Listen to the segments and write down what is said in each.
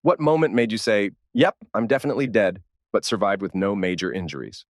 What moment made you say, yep, I'm definitely dead, but survived with no major injuries?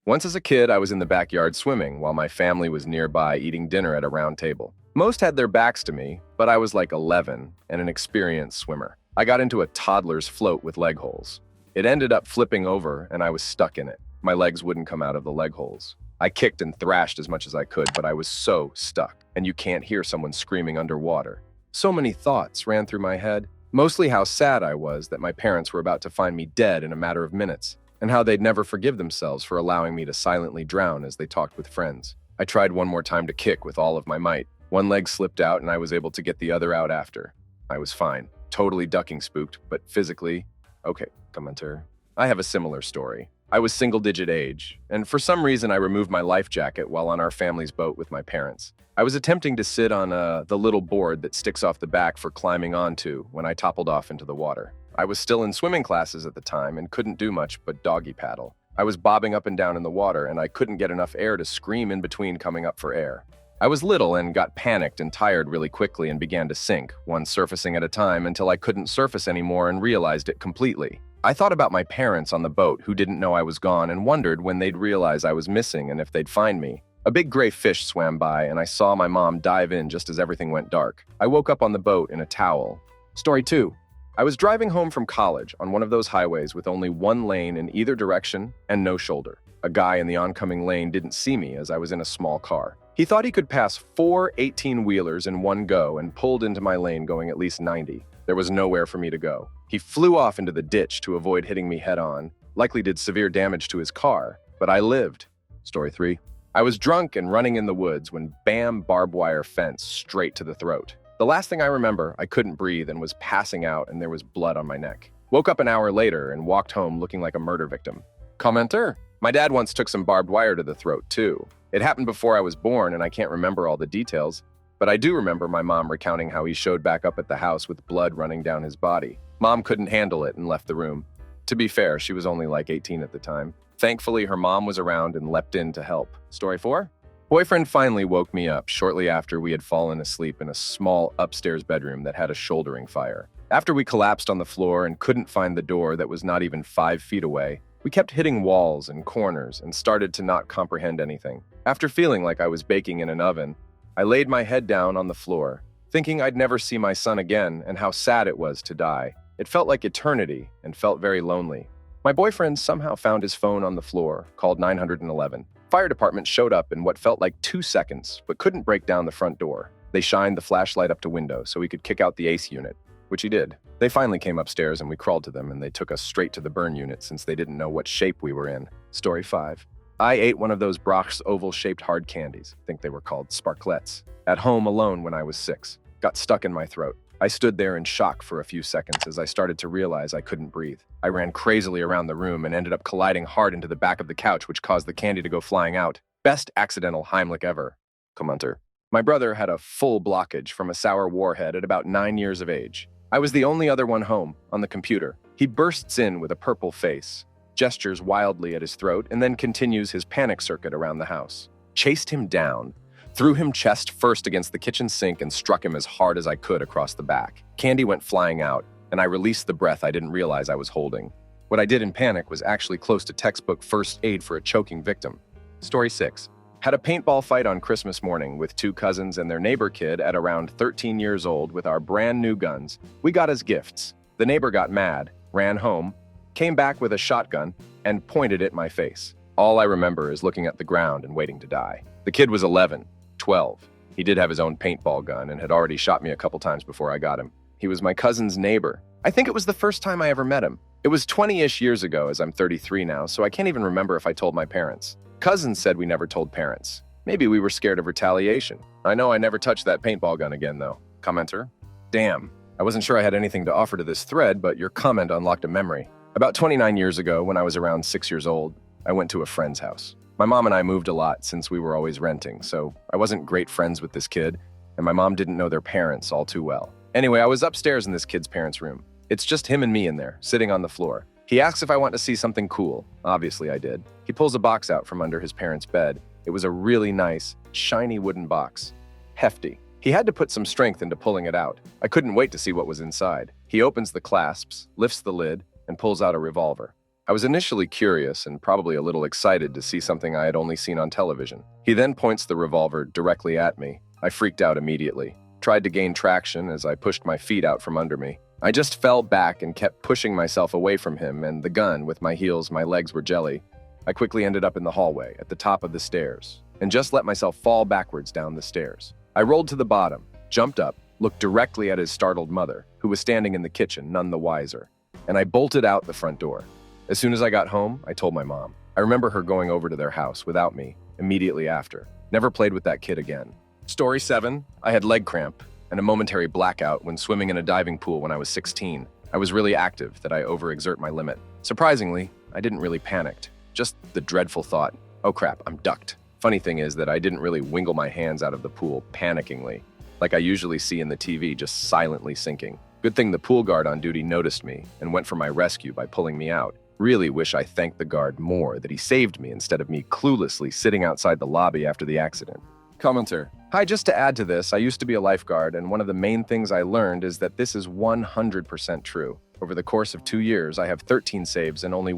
Once as a kid, I was in the backyard swimming while my family was nearby eating dinner at a round table. Most had their backs to me, but I was like 11 and an experienced swimmer. I got into a toddler's float with leg holes. It ended up flipping over and I was stuck in it. My legs wouldn't come out of the leg holes. I kicked and thrashed as much as I could, but I was so stuck, and you can't hear someone screaming underwater. So many thoughts ran through my head, mostly how sad I was that my parents were about to find me dead in a matter of minutes, and how they'd never forgive themselves for allowing me to silently drown as they talked with friends. I tried one more time to kick with all of my might. One leg slipped out and I was able to get the other out after. I was fine, totally ducking spooked, but physically, okay, commenter. I have a similar story. I was single-digit age, and for some reason I removed my life jacket while on our family's boat with my parents. I was attempting to sit on the little board that sticks off the back for climbing onto when I toppled off into the water. I was still in swimming classes at the time and couldn't do much but doggy paddle. I was bobbing up and down in the water and I couldn't get enough air to scream in between coming up for air. I was little and got panicked and tired really quickly and began to sink, one surfacing at a time until I couldn't surface anymore and realized it completely. I thought about my parents on the boat who didn't know I was gone and wondered when they'd realize I was missing and if they'd find me. A big gray fish swam by and I saw my mom dive in just as everything went dark. I woke up on the boat in a towel. Story 2. I was driving home from college on one of those highways with only one lane in either direction and no shoulder. A guy in the oncoming lane didn't see me as I was in a small car. He thought he could pass 4 18-wheelers in one go and pulled into my lane going at least 90. There was nowhere for me to go. He flew off into the ditch to avoid hitting me head-on, likely did severe damage to his car, but I lived. Story 3. I was drunk and running in the woods when bam, barbed wire fence straight to the throat. The last thing I remember, I couldn't breathe and was passing out and there was blood on my neck. Woke up an hour later and walked home looking like a murder victim. Commenter? My dad once took some barbed wire to the throat too. It happened before I was born and I can't remember all the details, but I do remember my mom recounting how he showed back up at the house with blood running down his body. Mom couldn't handle it and left the room. To be fair, she was only like 18 at the time. Thankfully, her mom was around and leapt in to help. Story 4? Boyfriend finally woke me up shortly after we had fallen asleep in a small upstairs bedroom that had a shouldering fire. After we collapsed on the floor and couldn't find the door that was not even 5 feet away, we kept hitting walls and corners and started to not comprehend anything. After feeling like I was baking in an oven, I laid my head down on the floor, thinking I'd never see my son again and how sad it was to die. It felt like eternity and felt very lonely. My boyfriend somehow found his phone on the floor, called 911. Fire department showed up in what felt like 2 seconds, but couldn't break down the front door. They shined the flashlight up to window so he could kick out the ACE unit, which he did. They finally came upstairs and we crawled to them and they took us straight to the burn unit since they didn't know what shape we were in. Story 5. I ate one of those Brock's oval-shaped hard candies, I think they were called sparklets, at home alone when I was 6. Got stuck in my throat. I stood there in shock for a few seconds as I started to realize I couldn't breathe. I ran crazily around the room and ended up colliding hard into the back of the couch, which caused the candy to go flying out. Best accidental Heimlich ever. Commenter. My brother had a full blockage from a sour warhead at about 9 years of age. I was the only other one home, on the computer. He bursts in with a purple face, gestures wildly at his throat, and then continues his panic circuit around the house. Chased him down, threw him chest first against the kitchen sink and struck him as hard as I could across the back. Candy went flying out, and I released the breath I didn't realize I was holding. What I did in panic was actually close to textbook first aid for a choking victim. Story 6. Had a paintball fight on Christmas morning with 2 cousins and their neighbor kid at around 13 years old with our brand new guns. We got as gifts. The neighbor got mad, ran home, came back with a shotgun, and pointed at my face. All I remember is looking at the ground and waiting to die. The kid was 11, 12. He did have his own paintball gun and had already shot me a couple times before I got him. He was my cousin's neighbor. I think it was the first time I ever met him. It was 20-ish years ago, as I'm 33 now, so I can't even remember if I told my parents. Cousins said we never told parents. Maybe we were scared of retaliation. I know I never touched that paintball gun again, though. Commenter? Damn. I wasn't sure I had anything to offer to this thread, but your comment unlocked a memory. About 29 years ago, when I was around 6 years old, I went to a friend's house. My mom and I moved a lot since we were always renting, so I wasn't great friends with this kid, and my mom didn't know their parents all too well. Anyway, I was upstairs in this kid's parents' room. It's just him and me in there, sitting on the floor. He asks if I want to see something cool. Obviously, I did. He pulls a box out from under his parents' bed. It was a really nice, shiny wooden box. Hefty. He had to put some strength into pulling it out. I couldn't wait to see what was inside. He opens the clasps, lifts the lid, and pulls out a revolver. I was initially curious and probably a little excited to see something I had only seen on television. He then points the revolver directly at me. I freaked out immediately, tried to gain traction as I pushed my feet out from under me. I just fell back and kept pushing myself away from him and the gun. With my heels, my legs were jelly. I quickly ended up in the hallway, at the top of the stairs, and just let myself fall backwards down the stairs. I rolled to the bottom, jumped up, looked directly at his startled mother, who was standing in the kitchen, none the wiser, and I bolted out the front door. As soon as I got home, I told my mom. I remember her going over to their house without me immediately after. Never played with that kid again. Story 7. I had leg cramp and a momentary blackout when swimming in a diving pool when I was 16. I was really active that I overexert my limit. Surprisingly, I didn't really panic. Just the dreadful thought, oh crap, I'm ducked. Funny thing is that I didn't really wingle my hands out of the pool panickingly, like I usually see in the TV, just silently sinking. Good thing the pool guard on duty noticed me and went for my rescue by pulling me out. Really wish I thanked the guard more that he saved me instead of me cluelessly sitting outside the lobby after the accident. Commenter. Hi, just to add to this, I used to be a lifeguard, and one of the main things I learned is that this is 100% true. Over the course of 2 years, I have 13 saves and only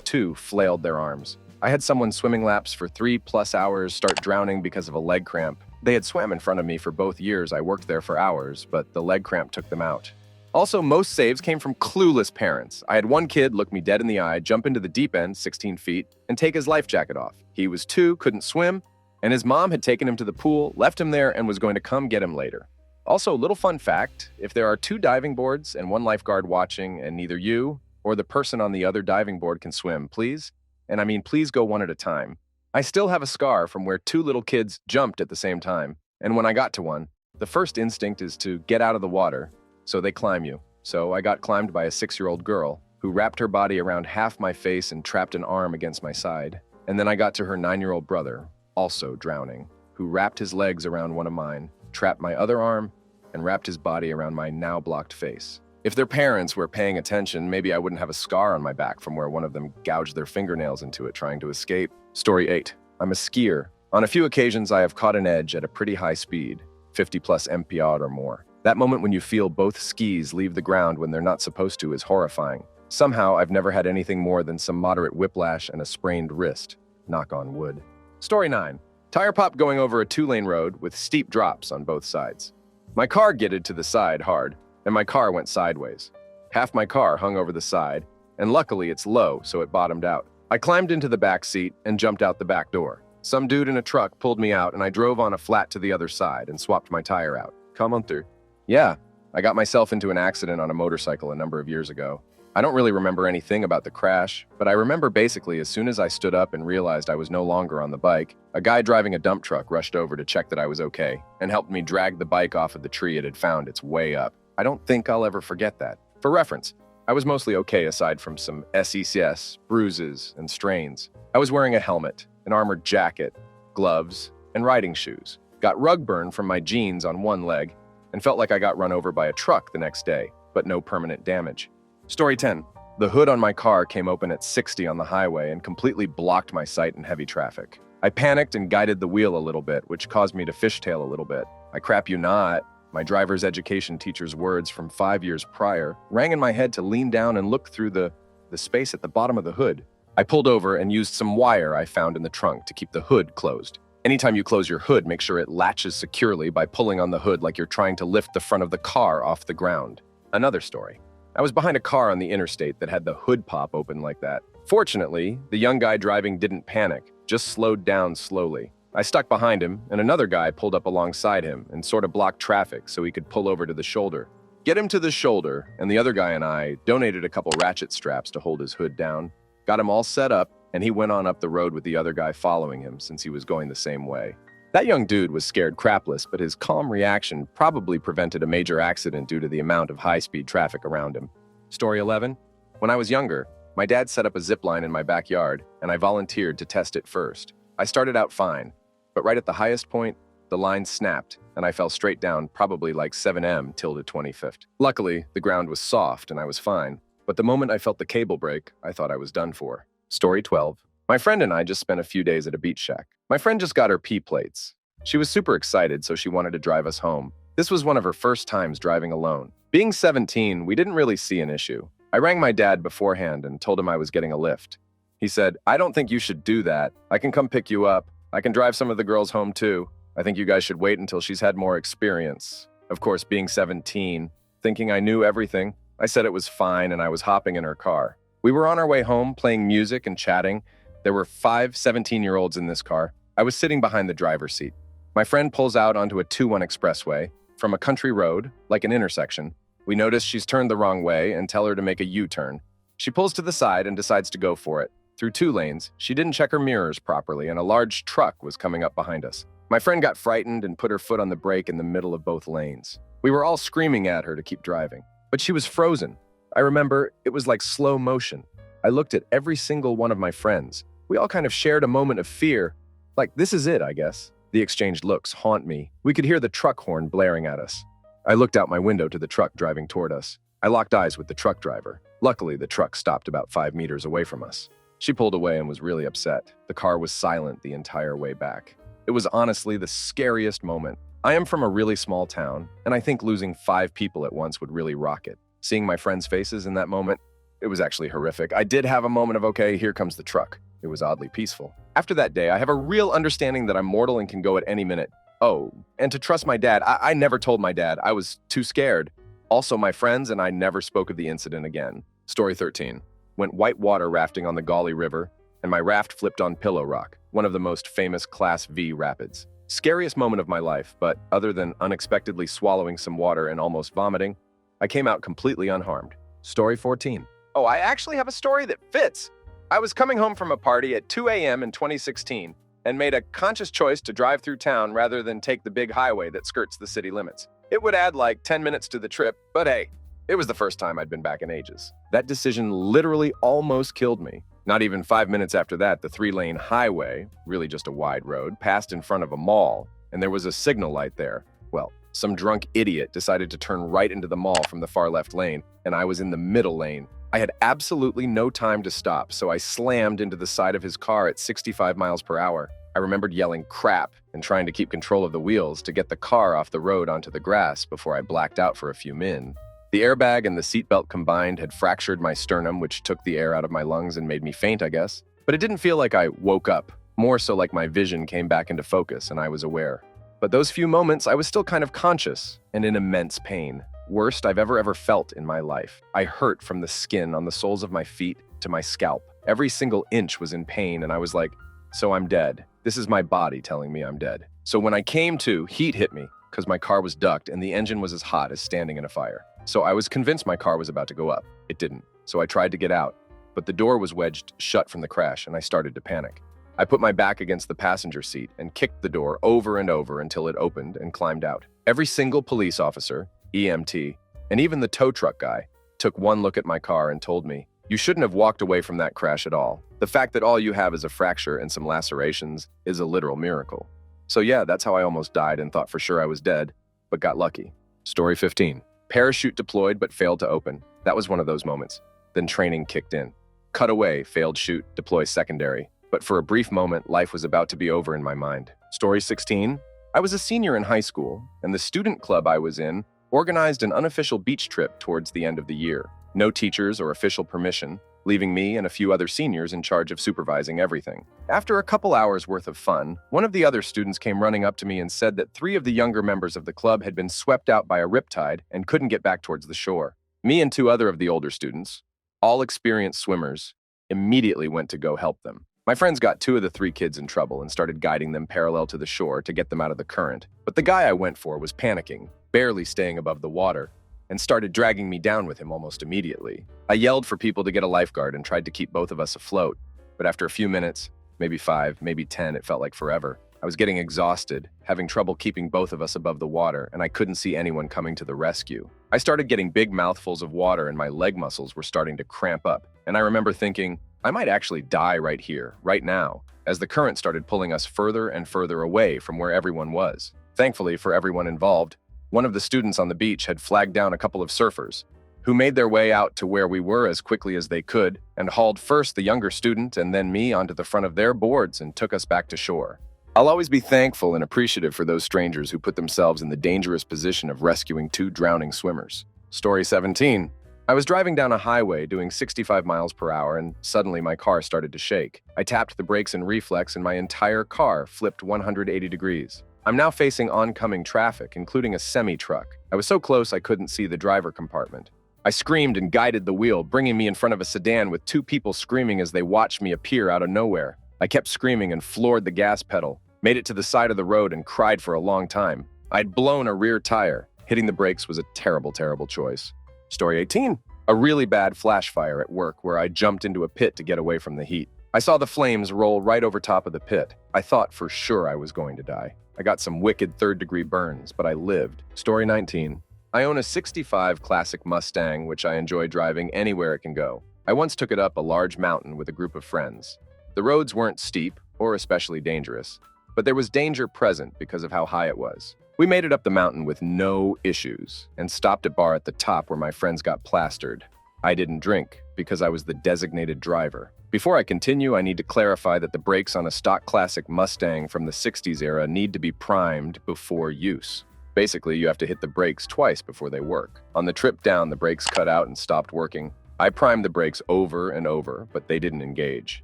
2 flailed their arms. I had someone swimming laps for 3+ hours start drowning because of a leg cramp. They had swam in front of me for both years I worked there for hours, but the leg cramp took them out. Also, most saves came from clueless parents. I had one kid look me dead in the eye, jump into the deep end, 16 feet, and take his life jacket off. He was 2, couldn't swim, and his mom had taken him to the pool, left him there, and was going to come get him later. Also, little fun fact, if there are 2 diving boards and 1 lifeguard watching and neither you or the person on the other diving board can swim, please, and I mean please go one at a time. I still have a scar from where 2 little kids jumped at the same time, and when I got to one, the first instinct is to get out of the water, so they climb you. So I got climbed by a 6-year-old girl who wrapped her body around half my face and trapped an arm against my side. And then I got to her 9-year-old brother, also drowning, who wrapped his legs around one of mine, trapped my other arm, and wrapped his body around my now blocked face. If their parents were paying attention, maybe I wouldn't have a scar on my back from where one of them gouged their fingernails into it trying to escape. Story 8. I'm a skier. On a few occasions, I have caught an edge at a pretty high speed, 50+ mph or more. That moment when you feel both skis leave the ground when they're not supposed to is horrifying. Somehow, I've never had anything more than some moderate whiplash and a sprained wrist. Knock on wood. Story 9. Tire pop going over a 2-lane road with steep drops on both sides. My car gitted to the side hard, and my car went sideways. Half my car hung over the side, and luckily it's low, so it bottomed out. I climbed into the back seat and jumped out the back door. Some dude in a truck pulled me out, and I drove on a flat to the other side and swapped my tire out. Come on through. Yeah, I got myself into an accident on a motorcycle a number of years ago. I don't really remember anything about the crash, but I remember basically as soon as I stood up and realized I was no longer on the bike, a guy driving a dump truck rushed over to check that I was okay and helped me drag the bike off of the tree it had found its way up. I don't think I'll ever forget that. For reference, I was mostly okay aside from some SECS, bruises, and strains. I was wearing a helmet, an armored jacket, gloves, and riding shoes. Got rug burn from my jeans on one leg, and felt like I got run over by a truck the next day, but no permanent damage. Story 10. The hood on my car came open at 60 on the highway and completely blocked my sight in heavy traffic. I panicked and guided the wheel a little bit, which caused me to fishtail a little bit. I crap you not. My driver's education teacher's words from 5 years prior rang in my head to lean down and look through the space at the bottom of the hood. I pulled over and used some wire I found in the trunk to keep the hood closed. Anytime you close your hood, make sure it latches securely by pulling on the hood like you're trying to lift the front of the car off the ground. Another story. I was behind a car on the interstate that had the hood pop open like that. Fortunately, the young guy driving didn't panic, just slowed down slowly. I stuck behind him, and another guy pulled up alongside him and sort of blocked traffic so he could pull over to the shoulder. Get him to the shoulder, and the other guy and I donated a couple ratchet straps to hold his hood down, got him all set up, and he went on up the road with the other guy following him since he was going the same way. That young dude was scared crapless, but his calm reaction probably prevented a major accident due to the amount of high-speed traffic around him. Story 11. When I was younger, my dad set up a zip line in my backyard, and I volunteered to test it first. I started out fine, but right at the highest point, the line snapped, and I fell straight down probably like 7M till the 25th. Luckily, the ground was soft and I was fine, but the moment I felt the cable break, I thought I was done for. Story 12. My friend and I just spent a few days at a beach shack. My friend just got her P plates. She was super excited, so she wanted to drive us home. This was one of her first times driving alone. Being 17, we didn't really see an issue. I rang my dad beforehand and told him I was getting a lift. He said, "I don't think you should do that. I can come pick you up. I can drive some of the girls home too. I think you guys should wait until she's had more experience." Of course, being 17, thinking I knew everything, I said it was fine and I was hopping in her car. We were on our way home playing music and chatting. There were 5 17-year-olds in this car. I was sitting behind the driver's seat. My friend pulls out onto a 2-1 expressway from a country road, like an intersection. We notice she's turned the wrong way and tell her to make a U-turn. She pulls to the side and decides to go for it. Through 2 lanes, she didn't check her mirrors properly and a large truck was coming up behind us. My friend got frightened and put her foot on the brake in the middle of both lanes. We were all screaming at her to keep driving, but she was frozen. I remember it was like slow motion. I looked at every single one of my friends. We all kind of shared a moment of fear. Like, this is it, I guess. The exchanged looks haunt me. We could hear the truck horn blaring at us. I looked out my window to the truck driving toward us. I locked eyes with the truck driver. Luckily, the truck stopped about 5 meters away from us. She pulled away and was really upset. The car was silent the entire way back. It was honestly the scariest moment. I am from a really small town, and I think losing 5 people at once would really rock it. Seeing my friends' faces in that moment, it was actually horrific. I did have a moment of, okay, here comes the truck. It was oddly peaceful. After that day, I have a real understanding that I'm mortal and can go at any minute. Oh, and to trust my dad, I never told my dad. I was too scared. Also, my friends and I never spoke of the incident again. Story 13. Went whitewater rafting on the Gauley River, and my raft flipped on Pillow Rock, one of the most famous Class V rapids. Scariest moment of my life, but other than unexpectedly swallowing some water and almost vomiting, I came out completely unharmed. Story 14. Oh, I actually have a story that fits. I was coming home from a party at 2 a.m. in 2016 and made a conscious choice to drive through town rather than take the big highway that skirts the city limits. It would add like 10 minutes to the trip, but hey, it was the first time I'd been back in ages. That decision literally almost killed me. Not even 5 minutes after that, the 3-lane highway, really just a wide road, passed in front of a mall, and there was a signal light there. Well, some drunk idiot decided to turn right into the mall from the far left lane, and I was in the middle lane. I had absolutely no time to stop, so I slammed into the side of his car at 65 miles per hour. I remembered yelling crap and trying to keep control of the wheels to get the car off the road onto the grass before I blacked out for a few min. The airbag and the seatbelt combined had fractured my sternum, which took the air out of my lungs and made me faint, I guess. But it didn't feel like I woke up, more so like my vision came back into focus and I was aware. But those few moments, I was still kind of conscious and in immense pain. Worst I've ever felt in my life. I hurt from the skin on the soles of my feet to my scalp. Every single inch was in pain and I was like, so I'm dead. This is my body telling me I'm dead. So when I came to, heat hit me because my car was ducked and the engine was as hot as standing in a fire. So I was convinced my car was about to go up. It didn't. So I tried to get out, but the door was wedged shut from the crash and I started to panic. I put my back against the passenger seat and kicked the door over and over until it opened and climbed out. Every single police officer, EMT, and even the tow truck guy took one look at my car and told me, "You shouldn't have walked away from that crash at all. The fact that all you have is a fracture and some lacerations is a literal miracle." So yeah, that's how I almost died and thought for sure I was dead, but got lucky. Story 15. Parachute deployed but failed to open. That was one of those moments. Then training kicked in. Cut away, failed shoot, deploy secondary. But for a brief moment, life was about to be over in my mind. Story 16. I was a senior in high school, and the student club I was in organized an unofficial beach trip towards the end of the year. No teachers or official permission, leaving me and a few other seniors in charge of supervising everything. After a couple hours worth of fun, one of the other students came running up to me and said that 3 of the younger members of the club had been swept out by a riptide and couldn't get back towards the shore. Me and 2 other of the older students, all experienced swimmers, immediately went to go help them. My friends got 2 of the 3 kids in trouble and started guiding them parallel to the shore to get them out of the current. But the guy I went for was panicking, barely staying above the water, and started dragging me down with him almost immediately. I yelled for people to get a lifeguard and tried to keep both of us afloat, but after a few minutes, maybe 5, maybe 10, it felt like forever. I was getting exhausted, having trouble keeping both of us above the water, and I couldn't see anyone coming to the rescue. I started getting big mouthfuls of water and my leg muscles were starting to cramp up, and I remember thinking, I might actually die right here, right now, as the current started pulling us further and further away from where everyone was. Thankfully for everyone involved, one of the students on the beach had flagged down a couple of surfers, who made their way out to where we were as quickly as they could and hauled first the younger student and then me onto the front of their boards and took us back to shore. I'll always be thankful and appreciative for those strangers who put themselves in the dangerous position of rescuing 2 drowning swimmers. Story 17. I was driving down a highway doing 65 miles per hour and suddenly my car started to shake. I tapped the brakes in reflex and my entire car flipped 180 degrees. I'm now facing oncoming traffic, including a semi-truck. I was so close I couldn't see the driver compartment. I screamed and guided the wheel, bringing me in front of a sedan with two people screaming as they watched me appear out of nowhere. I kept screaming and floored the gas pedal, made it to the side of the road and cried for a long time. I'd blown a rear tire. Hitting the brakes was a terrible, terrible choice. Story 18. A really bad flash fire at work where I jumped into a pit to get away from the heat. I saw the flames roll right over top of the pit. I thought for sure I was going to die. I got some wicked third-degree burns, but I lived. Story 19. I own a 65 classic Mustang, which I enjoy driving anywhere it can go. I once took it up a large mountain with a group of friends. The roads weren't steep or especially dangerous, but there was danger present because of how high it was. We made it up the mountain with no issues and stopped at a bar at the top where my friends got plastered. I didn't drink because I was the designated driver. Before I continue, I need to clarify that the brakes on a stock classic Mustang from the 60s era need to be primed before use. Basically, you have to hit the brakes twice before they work. On the trip down, the brakes cut out and stopped working. I primed the brakes over and over, but they didn't engage.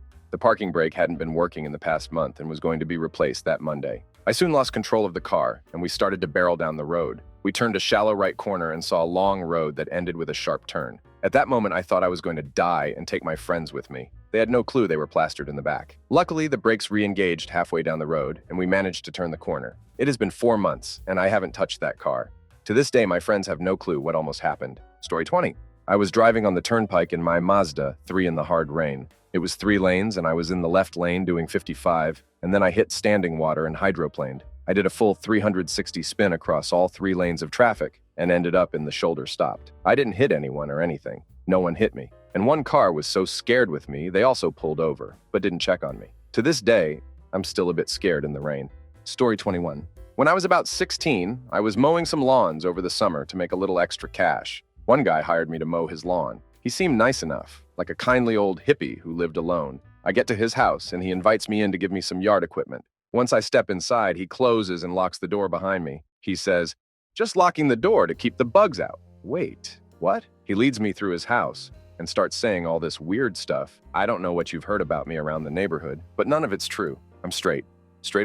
The parking brake hadn't been working in the past month and was going to be replaced that Monday. I soon lost control of the car, and we started to barrel down the road. We turned a shallow right corner and saw a long road that ended with a sharp turn. At that moment, I thought I was going to die and take my friends with me. They had no clue they were plastered in the back. Luckily, the brakes re-engaged halfway down the road, and we managed to turn the corner. It has been 4 months, and I haven't touched that car. To this day, my friends have no clue what almost happened. Story 20. I was driving on the turnpike in my Mazda 3 in the hard rain. It was 3 lanes, and I was in the left lane doing 55, and then I hit standing water and hydroplaned. I did a full 360 spin across all 3 lanes of traffic and ended up in the shoulder stopped. I didn't hit anyone or anything. No one hit me. And one car was so scared with me, they also pulled over, but didn't check on me. To this day, I'm still a bit scared in the rain. Story 21. When I was about 16, I was mowing some lawns over the summer to make a little extra cash. One guy hired me to mow his lawn. He seemed nice enough, like a kindly old hippie who lived alone. I get to his house, and he invites me in to give me some yard equipment. Once I step inside, he closes and locks the door behind me. He says, "Just locking the door to keep the bugs out." Wait, what? He leads me through his house and starts saying all this weird stuff. I don't know what you've heard about me around the neighborhood, but none of it's true. I'm straight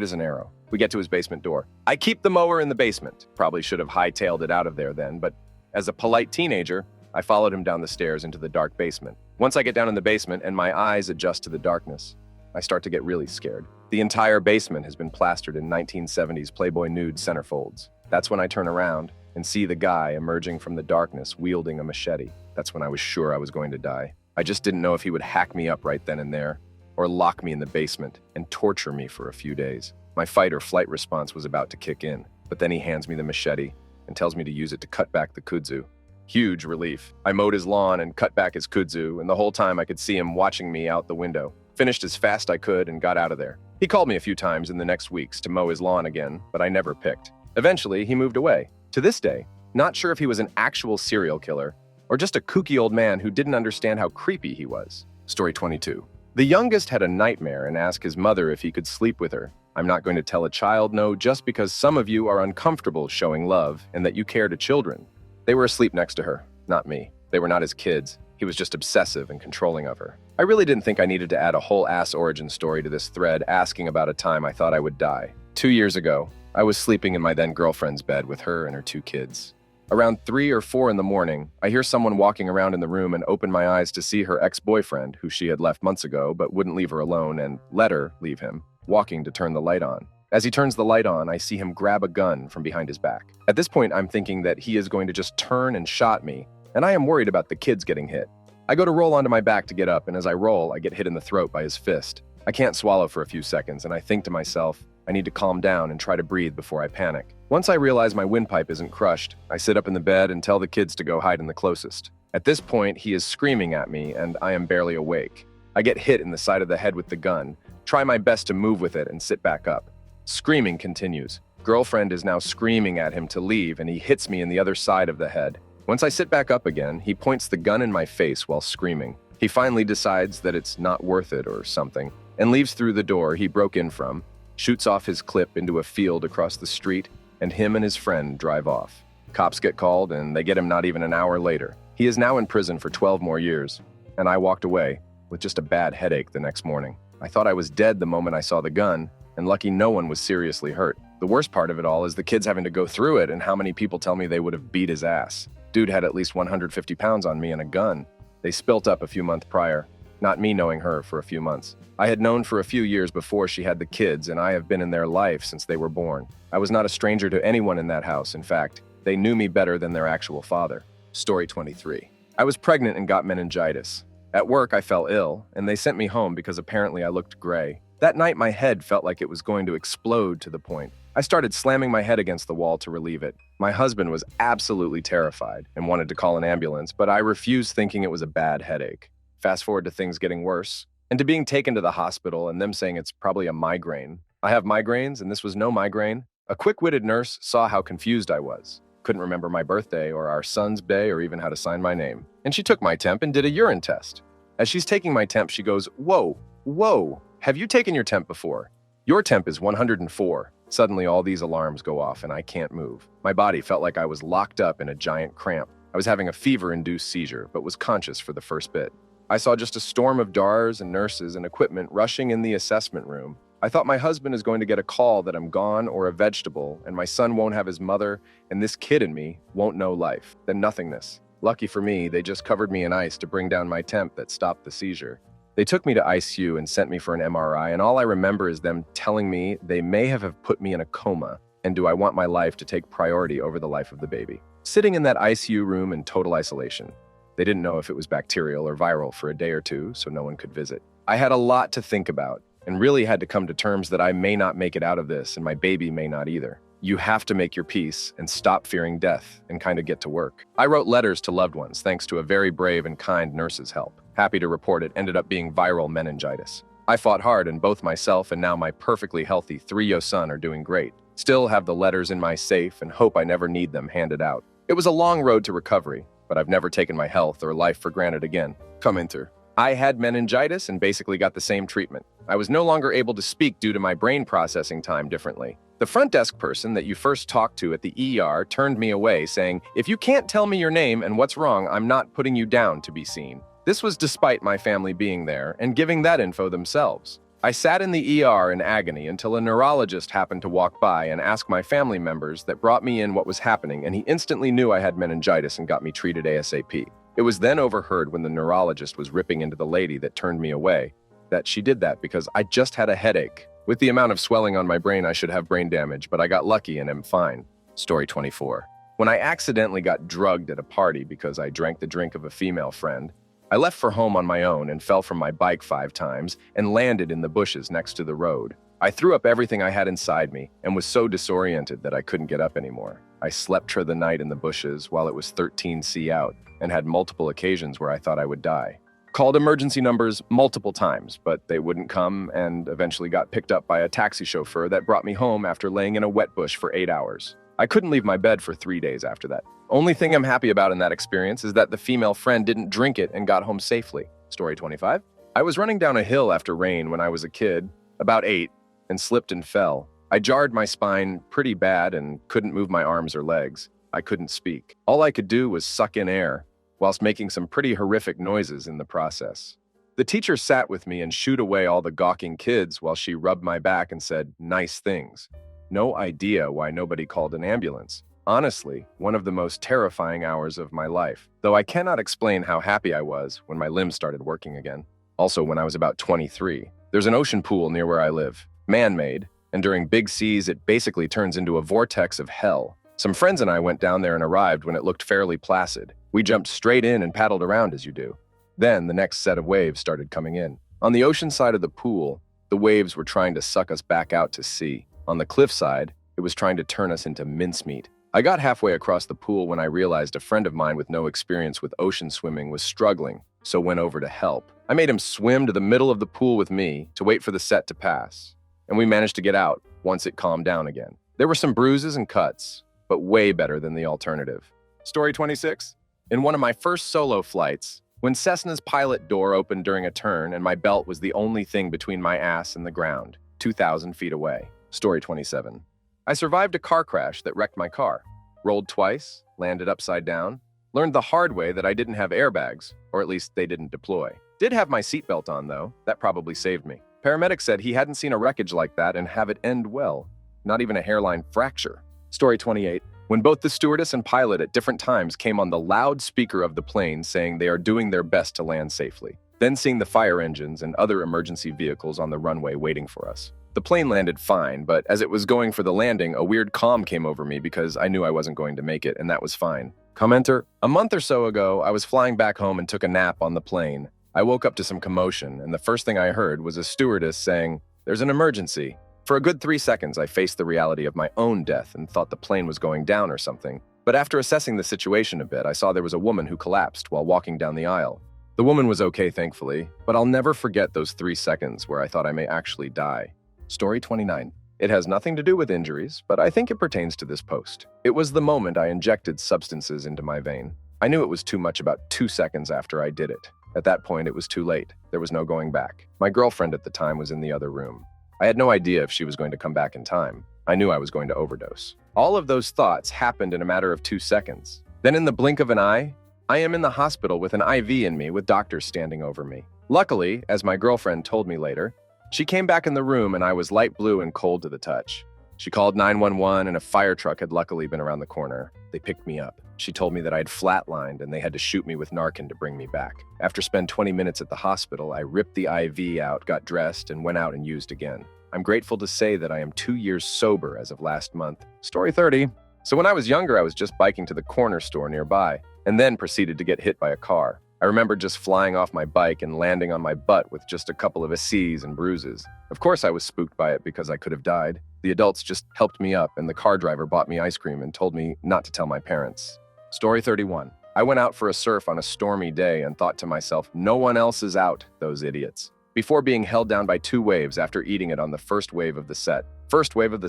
as an arrow. We get to his basement door. I keep the mower in the basement. Probably should have hightailed it out of there then, but as a polite teenager, I followed him down the stairs into the dark basement. Once I get down in the basement and my eyes adjust to the darkness, I start to get really scared. The entire basement has been plastered in 1970s Playboy nude centerfolds. That's when I turn around and see the guy emerging from the darkness wielding a machete. That's when I was sure I was going to die. I just didn't know if he would hack me up right then and there, or lock me in the basement and torture me for a few days. My fight or flight response was about to kick in, but then he hands me the machete and tells me to use it to cut back the kudzu. Huge relief. I mowed his lawn and cut back his kudzu, and the whole time I could see him watching me out the window. Finished as fast I could and got out of there. He called me a few times in the next weeks to mow his lawn again, but I never picked. Eventually, he moved away. To this day, not sure if he was an actual serial killer or just a kooky old man who didn't understand how creepy he was. Story 22. The youngest had a nightmare and asked his mother if he could sleep with her. I'm not going to tell a child no just because some of you are uncomfortable showing love and that you care to children. They were asleep next to her, not me. They were not his kids. He was just obsessive and controlling of her. I really didn't think I needed to add a whole ass origin story to this thread asking about a time I thought I would die. 2 years ago, I was sleeping in my then girlfriend's bed with her and her 2 kids. Around 3 or 4 in the morning, I hear someone walking around in the room and open my eyes to see her ex-boyfriend, who she had left months ago but wouldn't leave her alone and let her leave him, walking to turn the light on. As he turns the light on, I see him grab a gun from behind his back. At this point, I'm thinking that he is going to just turn and shot me, and I am worried about the kids getting hit. I go to roll onto my back to get up, and as I roll, I get hit in the throat by his fist. I can't swallow for a few seconds, and I think to myself, I need to calm down and try to breathe before I panic. Once I realize my windpipe isn't crushed, I sit up in the bed and tell the kids to go hide in the closest. At this point, he is screaming at me, and I am barely awake. I get hit in the side of the head with the gun, try my best to move with it, and sit back up. Screaming continues. Girlfriend is now screaming at him to leave, and he hits me in the other side of the head. Once I sit back up again, he points the gun in my face while screaming. He finally decides that it's not worth it or something, and leaves through the door he broke in from, shoots off his clip into a field across the street, and him and his friend drive off. Cops get called, and they get him not even an hour later. He is now in prison for 12 more years, and I walked away with just a bad headache the next morning. I thought I was dead the moment I saw the gun, and lucky no one was seriously hurt. The worst part of it all is the kids having to go through it and how many people tell me they would have beat his ass. Dude had at least 150 pounds on me and a gun. They spilt up a few months prior, not me knowing her for a few months. I had known for a few years before she had the kids, and I have been in their life since they were born. I was not a stranger to anyone in that house. In fact, they knew me better than their actual father. Story 23. I was pregnant and got meningitis. At work, I fell ill, and they sent me home because apparently I looked gray. That night, my head felt like it was going to explode to the point. I started slamming my head against the wall to relieve it. My husband was absolutely terrified and wanted to call an ambulance, but I refused, thinking it was a bad headache. Fast forward to things getting worse, and to being taken to the hospital and them saying it's probably a migraine. I have migraines, and this was no migraine. A quick-witted nurse saw how confused I was. Couldn't remember my birthday or our son's day or even how to sign my name. And she took my temp and did a urine test. As she's taking my temp, she goes, Whoa, have you taken your temp before? Your temp is 104. Suddenly, all these alarms go off and I can't move. My body felt like I was locked up in a giant cramp. I was having a fever-induced seizure, but was conscious for the first bit. I saw just a storm of DARs and nurses and equipment rushing in the assessment room. I thought my husband is going to get a call that I'm gone or a vegetable, and my son won't have his mother, and this kid in me won't know life, then nothingness. Lucky for me, they just covered me in ice to bring down my temp that stopped the seizure. They took me to ICU and sent me for an MRI, and all I remember is them telling me they may have put me in a coma, and do I want my life to take priority over the life of the baby. Sitting in that ICU room in total isolation. They didn't know if it was bacterial or viral for a day or two, so no one could visit. I had a lot to think about, and really had to come to terms that I may not make it out of this, and my baby may not either. You have to make your peace and stop fearing death and kind of get to work. I wrote letters to loved ones thanks to a very brave and kind nurse's help. Happy to report it ended up being viral meningitis. I fought hard, and both myself and now my perfectly healthy 3-year son are doing great. Still have the letters in my safe and hope I never need them handed out. It was a long road to recovery, but I've never taken my health or life for granted again. Come enter. I had meningitis and basically got the same treatment. I was no longer able to speak due to my brain processing time differently. The front desk person that you first talked to at the ER turned me away, saying, "If you can't tell me your name and what's wrong, I'm not putting you down to be seen." This was despite my family being there and giving that info themselves. I sat in the ER in agony until a neurologist happened to walk by and ask my family members that brought me in what was happening, and he instantly knew I had meningitis and got me treated ASAP. It was then overheard when the neurologist was ripping into the lady that turned me away that she did that because I just had a headache. With the amount of swelling on my brain, I should have brain damage, but I got lucky and am fine. Story 24. When I accidentally got drugged at a party because I drank the drink of a female friend, I left for home on my own and fell from my bike 5 times and landed in the bushes next to the road. I threw up everything I had inside me and was so disoriented that I couldn't get up anymore. I slept through the night in the bushes while it was 13°C out and had multiple occasions where I thought I would die. Called emergency numbers multiple times, but they wouldn't come, and eventually got picked up by a taxi chauffeur that brought me home after laying in a wet bush for 8 hours. I couldn't leave my bed for 3 days after that. Only thing I'm happy about in that experience is that the female friend didn't drink it and got home safely. Story 25. I was running down a hill after rain when I was a kid, about 8, and slipped and fell. I jarred my spine pretty bad and couldn't move my arms or legs. I couldn't speak. All I could do was suck in air, whilst making some pretty horrific noises in the process. The teacher sat with me and shooed away all the gawking kids while she rubbed my back and said nice things. No idea why nobody called an ambulance. Honestly, one of the most terrifying hours of my life, though I cannot explain how happy I was when my limbs started working again. Also, when I was about 23, there's an ocean pool near where I live, man-made, and during big seas it basically turns into a vortex of hell. Some friends and I went down there and arrived when it looked fairly placid. We jumped straight in and paddled around as you do. Then the next set of waves started coming in. On the ocean side of the pool, the waves were trying to suck us back out to sea. On the cliff side, it was trying to turn us into mincemeat. I got halfway across the pool when I realized a friend of mine with no experience with ocean swimming was struggling, so went over to help. I made him swim to the middle of the pool with me to wait for the set to pass, and we managed to get out once it calmed down again. There were some bruises and cuts, but way better than the alternative. Story 26. In one of my first solo flights, when Cessna's pilot door opened during a turn and my belt was the only thing between my ass and the ground, 2,000 feet away. Story 27. I survived a car crash that wrecked my car. rolled twice, landed upside down, learned the hard way that I didn't have airbags, or at least they didn't deploy. Did have my seatbelt on, though. That probably saved me. Paramedic said he hadn't seen a wreckage like that and have it end well. Not even a hairline fracture. Story 28. When both the stewardess and pilot at different times came on the loudspeaker of the plane saying they are doing their best to land safely. Then seeing the fire engines and other emergency vehicles on the runway waiting for us. The plane landed fine, but as it was going for the landing, a weird calm came over me because I knew I wasn't going to make it, and that was fine. Commenter: a month or so ago, I was flying back home and took a nap on the plane. I woke up to some commotion, and the first thing I heard was a stewardess saying, "There's an emergency." For a good 3 seconds, I faced the reality of my own death and thought the plane was going down or something. But after assessing the situation a bit, I saw there was a woman who collapsed while walking down the aisle. The woman was okay, thankfully, but I'll never forget those 3 seconds where I thought I may actually die. Story 29. It has nothing to do with injuries, but I think it pertains to this post. It was the moment I injected substances into my vein. I knew it was too much about 2 seconds after I did it. At that point, it was too late. There was no going back. My girlfriend at the time was in the other room. I had no idea if she was going to come back in time. I knew I was going to overdose. All of those thoughts happened in a matter of 2 seconds. Then in the blink of an eye, I am in the hospital with an IV in me with doctors standing over me. Luckily, as my girlfriend told me later, she came back in the room and I was light blue and cold to the touch. She called 911 and a fire truck had luckily been around the corner. They picked me up. She told me that I had flatlined and they had to shoot me with Narcan to bring me back. After spending 20 minutes at the hospital, I ripped the IV out, got dressed, and went out and used again. I'm grateful to say that I am 2 years sober as of last month. Story 30. So when I was younger, I was just biking to the corner store nearby and then proceeded to get hit by a car. I remember just flying off my bike and landing on my butt with just a couple of SCs and bruises. Of course, I was spooked by it because I could have died. The adults just helped me up and the car driver bought me ice cream and told me not to tell my parents. Story 31. I went out for a surf on a stormy day and thought to myself, no one else is out, those idiots. Before being held down by 2 waves after eating it on the first wave of the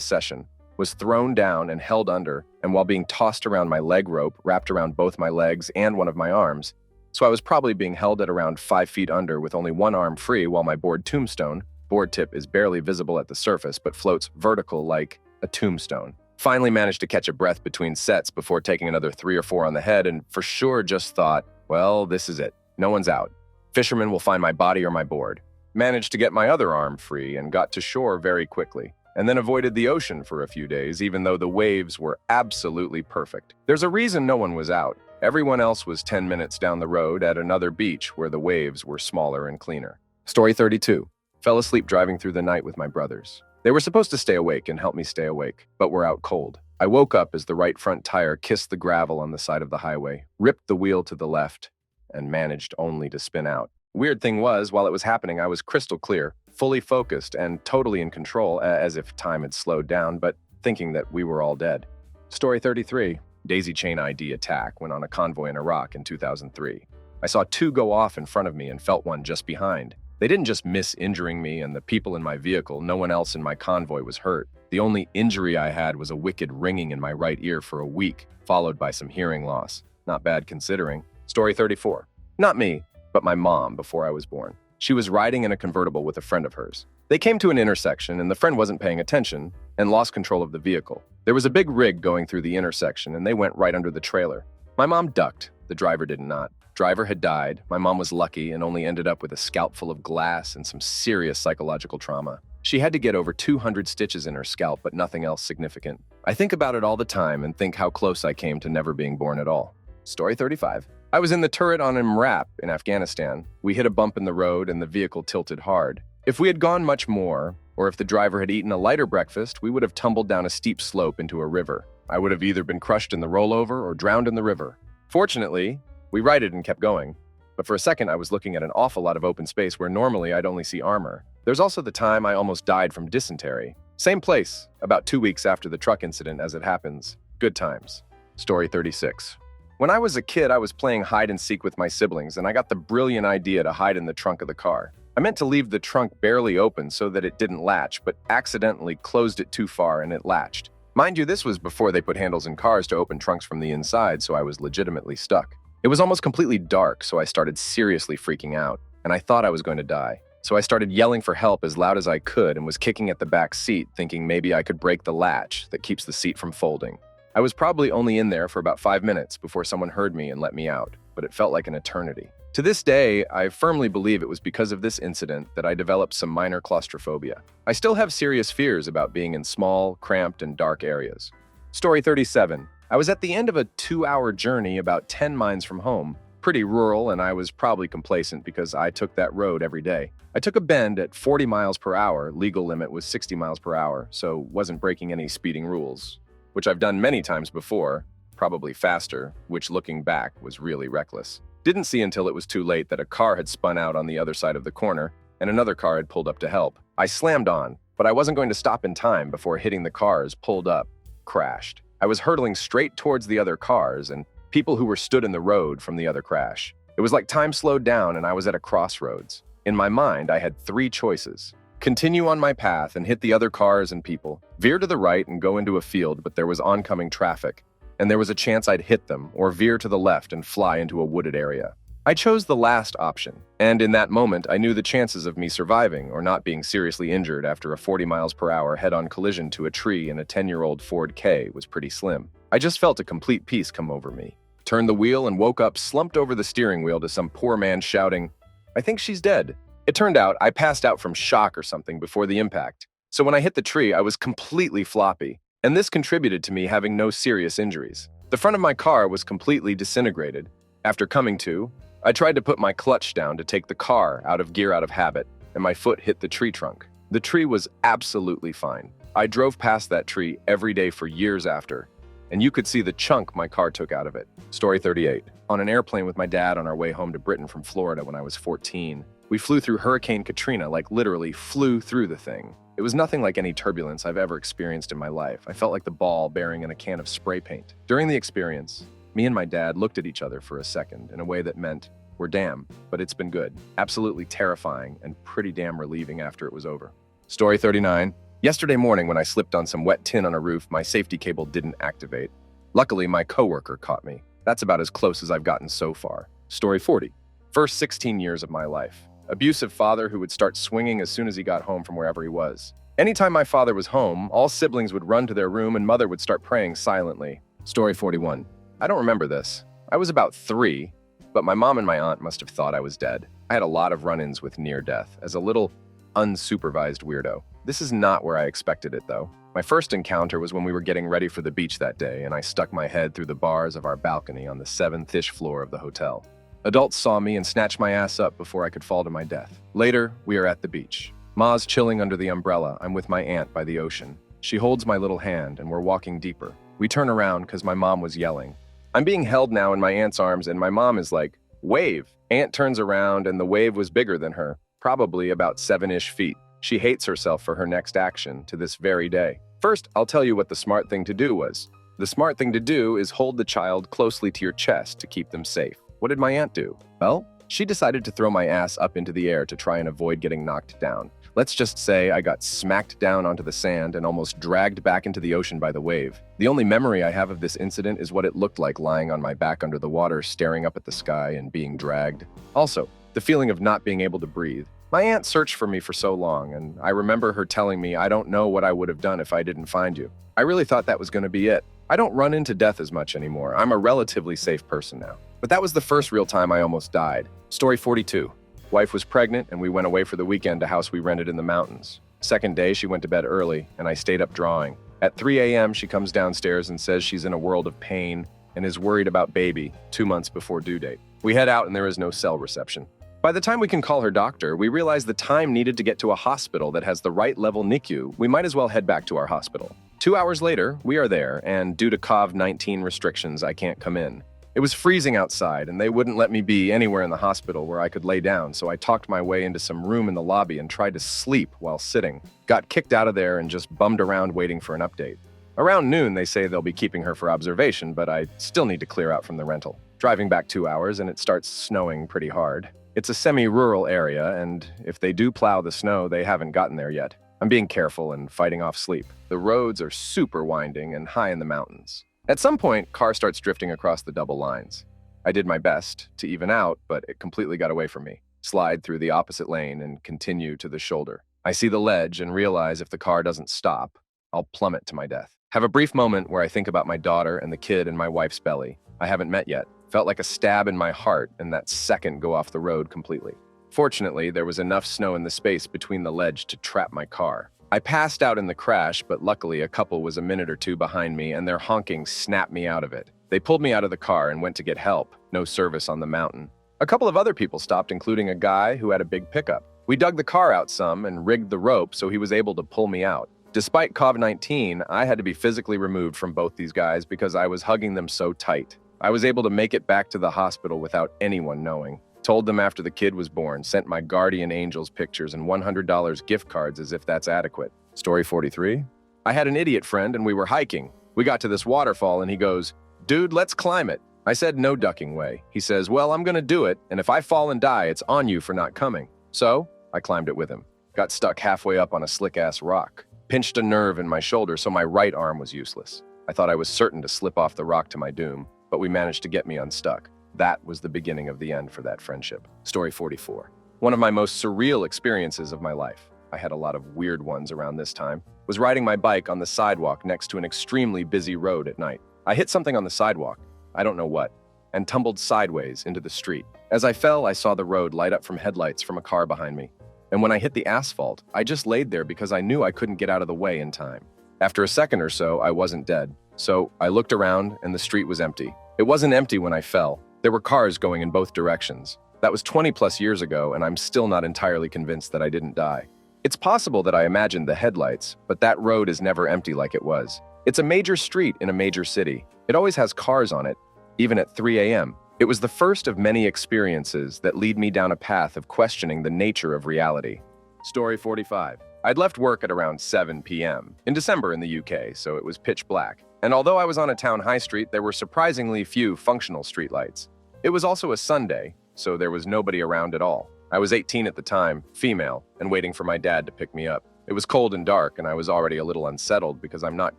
session, was thrown down and held under, and while being tossed around my leg rope, wrapped around both my legs and one of my arms, so I was probably being held at around 5 feet under with only one arm free while my board tip is barely visible at the surface but floats vertical like a tombstone. Finally managed to catch a breath between sets before taking another 3 or 4 on the head and for sure just thought, well, this is it. No one's out. Fishermen will find my body or my board. Managed to get my other arm free and got to shore very quickly, and then avoided the ocean for a few days even though the waves were absolutely perfect. There's a reason no one was out. Everyone else was 10 minutes down the road at another beach where the waves were smaller and cleaner. Story 32. Fell asleep driving through the night with my brothers. They were supposed to stay awake and help me stay awake, but were out cold. I woke up as the right front tire kissed the gravel on the side of the highway, ripped the wheel to the left, and managed only to spin out. Weird thing was, while it was happening, I was crystal clear, fully focused, and totally in control, as if time had slowed down, but thinking that we were all dead. Story 33. Daisy chain ID attack went on a convoy in Iraq in 2003. I saw 2 go off in front of me and felt one just behind. They didn't just miss injuring me and the people in my vehicle, no one else in my convoy was hurt. The only injury I had was a wicked ringing in my right ear for a week, followed by some hearing loss. Not bad considering. Story 34. Not me, but my mom before I was born. She was riding in a convertible with a friend of hers. They came to an intersection and the friend wasn't paying attention and lost control of the vehicle. There was a big rig going through the intersection and they went right under the trailer. My mom ducked. The driver did not. Driver had died. My mom was lucky and only ended up with a scalp full of glass and some serious psychological trauma. She had to get over 200 stitches in her scalp, but nothing else significant. I think about it all the time and think how close I came to never being born at all. Story 35. I was in the turret on MRAP in Afghanistan. We hit a bump in the road and the vehicle tilted hard. If we had gone much more, or if the driver had eaten a lighter breakfast, we would have tumbled down a steep slope into a river. I would have either been crushed in the rollover or drowned in the river. Fortunately, we righted and kept going. But for a second, I was looking at an awful lot of open space where normally I'd only see armor. There's also the time I almost died from dysentery. Same place, about 2 weeks after the truck incident as it happens. Good times. Story 36. When I was a kid, I was playing hide and seek with my siblings, and I got the brilliant idea to hide in the trunk of the car. I meant to leave the trunk barely open so that it didn't latch, but accidentally closed it too far and it latched. Mind you, this was before they put handles in cars to open trunks from the inside, so I was legitimately stuck. It was almost completely dark, so I started seriously freaking out, and I thought I was going to die. So I started yelling for help as loud as I could and was kicking at the back seat, thinking maybe I could break the latch that keeps the seat from folding. I was probably only in there for about 5 minutes before someone heard me and let me out, but it felt like an eternity. To this day, I firmly believe it was because of this incident that I developed some minor claustrophobia. I still have serious fears about being in small, cramped, and dark areas. Story 37. I was at the end of a 2-hour journey about 10 miles from home. Pretty rural, and I was probably complacent because I took that road every day. I took a bend at 40 miles per hour, legal limit was 60 miles per hour, so wasn't breaking any speeding rules, which I've done many times before, probably faster, which looking back was really reckless. Didn't see until it was too late that a car had spun out on the other side of the corner, and another car had pulled up to help. I slammed on, but I wasn't going to stop in time before hitting the cars pulled up, crashed. I was hurtling straight towards the other cars and people who were stood in the road from the other crash. It was like time slowed down and I was at a crossroads. In my mind, I had 3 choices. Continue on my path and hit the other cars and people, veer to the right and go into a field, but there was oncoming traffic, and there was a chance I'd hit them, or veer to the left and fly into a wooded area. I chose the last option, and in that moment, I knew the chances of me surviving or not being seriously injured after a 40 miles per hour head-on collision to a tree in a 10-year-old Ford Ka was pretty slim. I just felt a complete peace come over me. Turned the wheel and woke up slumped over the steering wheel to some poor man shouting, "I think she's dead." It turned out I passed out from shock or something before the impact, so when I hit the tree, I was completely floppy, and this contributed to me having no serious injuries. The front of my car was completely disintegrated. After coming to, I tried to put my clutch down to take the car out of gear out of habit, and my foot hit the tree trunk. The tree was absolutely fine. I drove past that tree every day for years after, and you could see the chunk my car took out of it. Story 38. On an airplane with my dad on our way home to Britain from Florida when I was 14, we flew through Hurricane Katrina, like literally flew through the thing. It was nothing like any turbulence I've ever experienced in my life. I felt like the ball bearing in a can of spray paint. During the experience, me and my dad looked at each other for a second in a way that meant, we're damn, but it's been good. Absolutely terrifying and pretty damn relieving after it was over. Story 39. Yesterday morning when I slipped on some wet tin on a roof, my safety cable didn't activate. Luckily, my coworker caught me. That's about as close as I've gotten so far. Story 40. First 16 years of my life. Abusive father who would start swinging as soon as he got home from wherever he was. Anytime my father was home, all siblings would run to their room and mother would start praying silently. Story 41. I don't remember this. I was about 3, but my mom and my aunt must have thought I was dead. I had a lot of run-ins with near death as a little unsupervised weirdo. This is not where I expected it, though. My first encounter was when we were getting ready for the beach that day, and I stuck my head through the bars of our balcony on the 7th-ish floor of the hotel. Adults saw me and snatched my ass up before I could fall to my death. Later, we are at the beach. Ma's chilling under the umbrella. I'm with my aunt by the ocean. She holds my little hand, and we're walking deeper. We turn around because my mom was yelling. I'm being held now in my aunt's arms, and my mom is like, "Wave." Aunt turns around, and the wave was bigger than her, probably about 7-ish feet. She hates herself for her next action to this very day. First, I'll tell you what the smart thing to do was. The smart thing to do is hold the child closely to your chest to keep them safe. What did my aunt do? Well, she decided to throw my ass up into the air to try and avoid getting knocked down. Let's just say I got smacked down onto the sand and almost dragged back into the ocean by the wave. The only memory I have of this incident is what it looked like lying on my back under the water, staring up at the sky and being dragged. Also, the feeling of not being able to breathe. My aunt searched for me for so long, and I remember her telling me, "I don't know what I would have done if I didn't find you." I really thought that was going to be it. I don't run into death as much anymore. I'm a relatively safe person now. But that was the first real time I almost died. Story 42. Wife was pregnant, and we went away for the weekend to a house we rented in the mountains. Second day, she went to bed early, and I stayed up drawing. At 3 a.m., she comes downstairs and says she's in a world of pain and is worried about baby 2 months before due date. We head out, and there is no cell reception. By the time we can call her doctor, we realize the time needed to get to a hospital that has the right level NICU. We might as well head back to our hospital. 2 hours later, we are there, and due to COVID-19 restrictions, I can't come in. It was freezing outside, and they wouldn't let me be anywhere in the hospital where I could lay down, so I talked my way into some room in the lobby and tried to sleep while sitting. Got kicked out of there and just bummed around waiting for an update. Around noon, they say they'll be keeping her for observation, but I still need to clear out from the rental. Driving back 2 hours, and it starts snowing pretty hard. It's a semi-rural area, and if they do plow the snow, they haven't gotten there yet. I'm being careful and fighting off sleep. The roads are super winding and high in the mountains. At some point, car starts drifting across the double lines. I did my best to even out, but it completely got away from me. Slide through the opposite lane and continue to the shoulder. I see the ledge and realize if the car doesn't stop, I'll plummet to my death. Have a brief moment where I think about my daughter and the kid in my wife's belly. I haven't met yet. Felt like a stab in my heart, and that second go off the road completely. Fortunately, there was enough snow in the space between the ledge to trap my car. I passed out in the crash, but luckily a couple was a minute or two behind me, and their honking snapped me out of it. They pulled me out of the car and went to get help. No service on the mountain. A couple of other people stopped, including a guy who had a big pickup. We dug the car out some and rigged the rope so he was able to pull me out. Despite COVID-19, I had to be physically removed from both these guys because I was hugging them so tight. I was able to make it back to the hospital without anyone knowing. Told them after the kid was born, sent my guardian angels pictures and $100 gift cards as if that's adequate. Story 43. I had an idiot friend and we were hiking. We got to this waterfall and he goes, "Dude, let's climb it." I said, "No ducking way." He says, "Well, I'm gonna do it, and if I fall and die, it's on you for not coming." So, I climbed it with him. Got stuck halfway up on a slick-ass rock. Pinched a nerve in my shoulder, so my right arm was useless. I thought I was certain to slip off the rock to my doom, but we managed to get me unstuck. That was the beginning of the end for that friendship. Story 44. One of my most surreal experiences of my life. I had a lot of weird ones around this time. Was riding my bike on the sidewalk next to an extremely busy road at night. I hit something on the sidewalk, I don't know what, and tumbled sideways into the street. As I fell, I saw the road light up from headlights from a car behind me. And when I hit the asphalt, I just laid there because I knew I couldn't get out of the way in time. After a second or so, I wasn't dead. So I looked around and the street was empty. It wasn't empty when I fell. There were cars going in both directions. That was 20 plus years ago, and I'm still not entirely convinced that I didn't die. It's possible that I imagined the headlights, but that road is never empty like it was. It's a major street in a major city. It always has cars on it, even at 3 a.m. It was the first of many experiences that lead me down a path of questioning the nature of reality. Story 45. I'd left work at around 7 p.m. in December in the UK, so it was pitch black. And although I was on a town high street, there were surprisingly few functional streetlights. It was also a Sunday, so there was nobody around at all. I was 18 at the time, female, and waiting for my dad to pick me up. It was cold and dark, and I was already a little unsettled because I'm not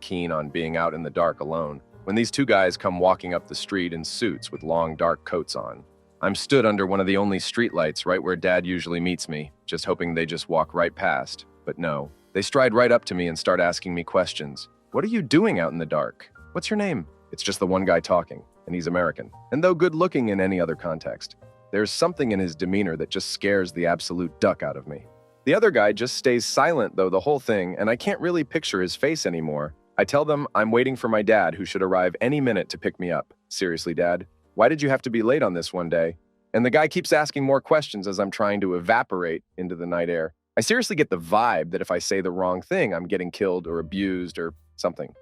keen on being out in the dark alone. When these two guys come walking up the street in suits with long dark coats on. I'm stood under one of the only streetlights right where Dad usually meets me, just hoping they just walk right past. But no, they stride right up to me and start asking me questions. "What are you doing out in the dark? What's your name?" It's just the one guy talking, and he's American. And though good looking in any other context, there's something in his demeanor that just scares the absolute duck out of me. The other guy just stays silent though the whole thing, and I can't really picture his face anymore. I tell them I'm waiting for my dad who should arrive any minute to pick me up. "Seriously, Dad, why did you have to be late on this one day?" And the guy keeps asking more questions as I'm trying to evaporate into the night air. I seriously get the vibe that if I say the wrong thing, I'm getting killed or abused or something.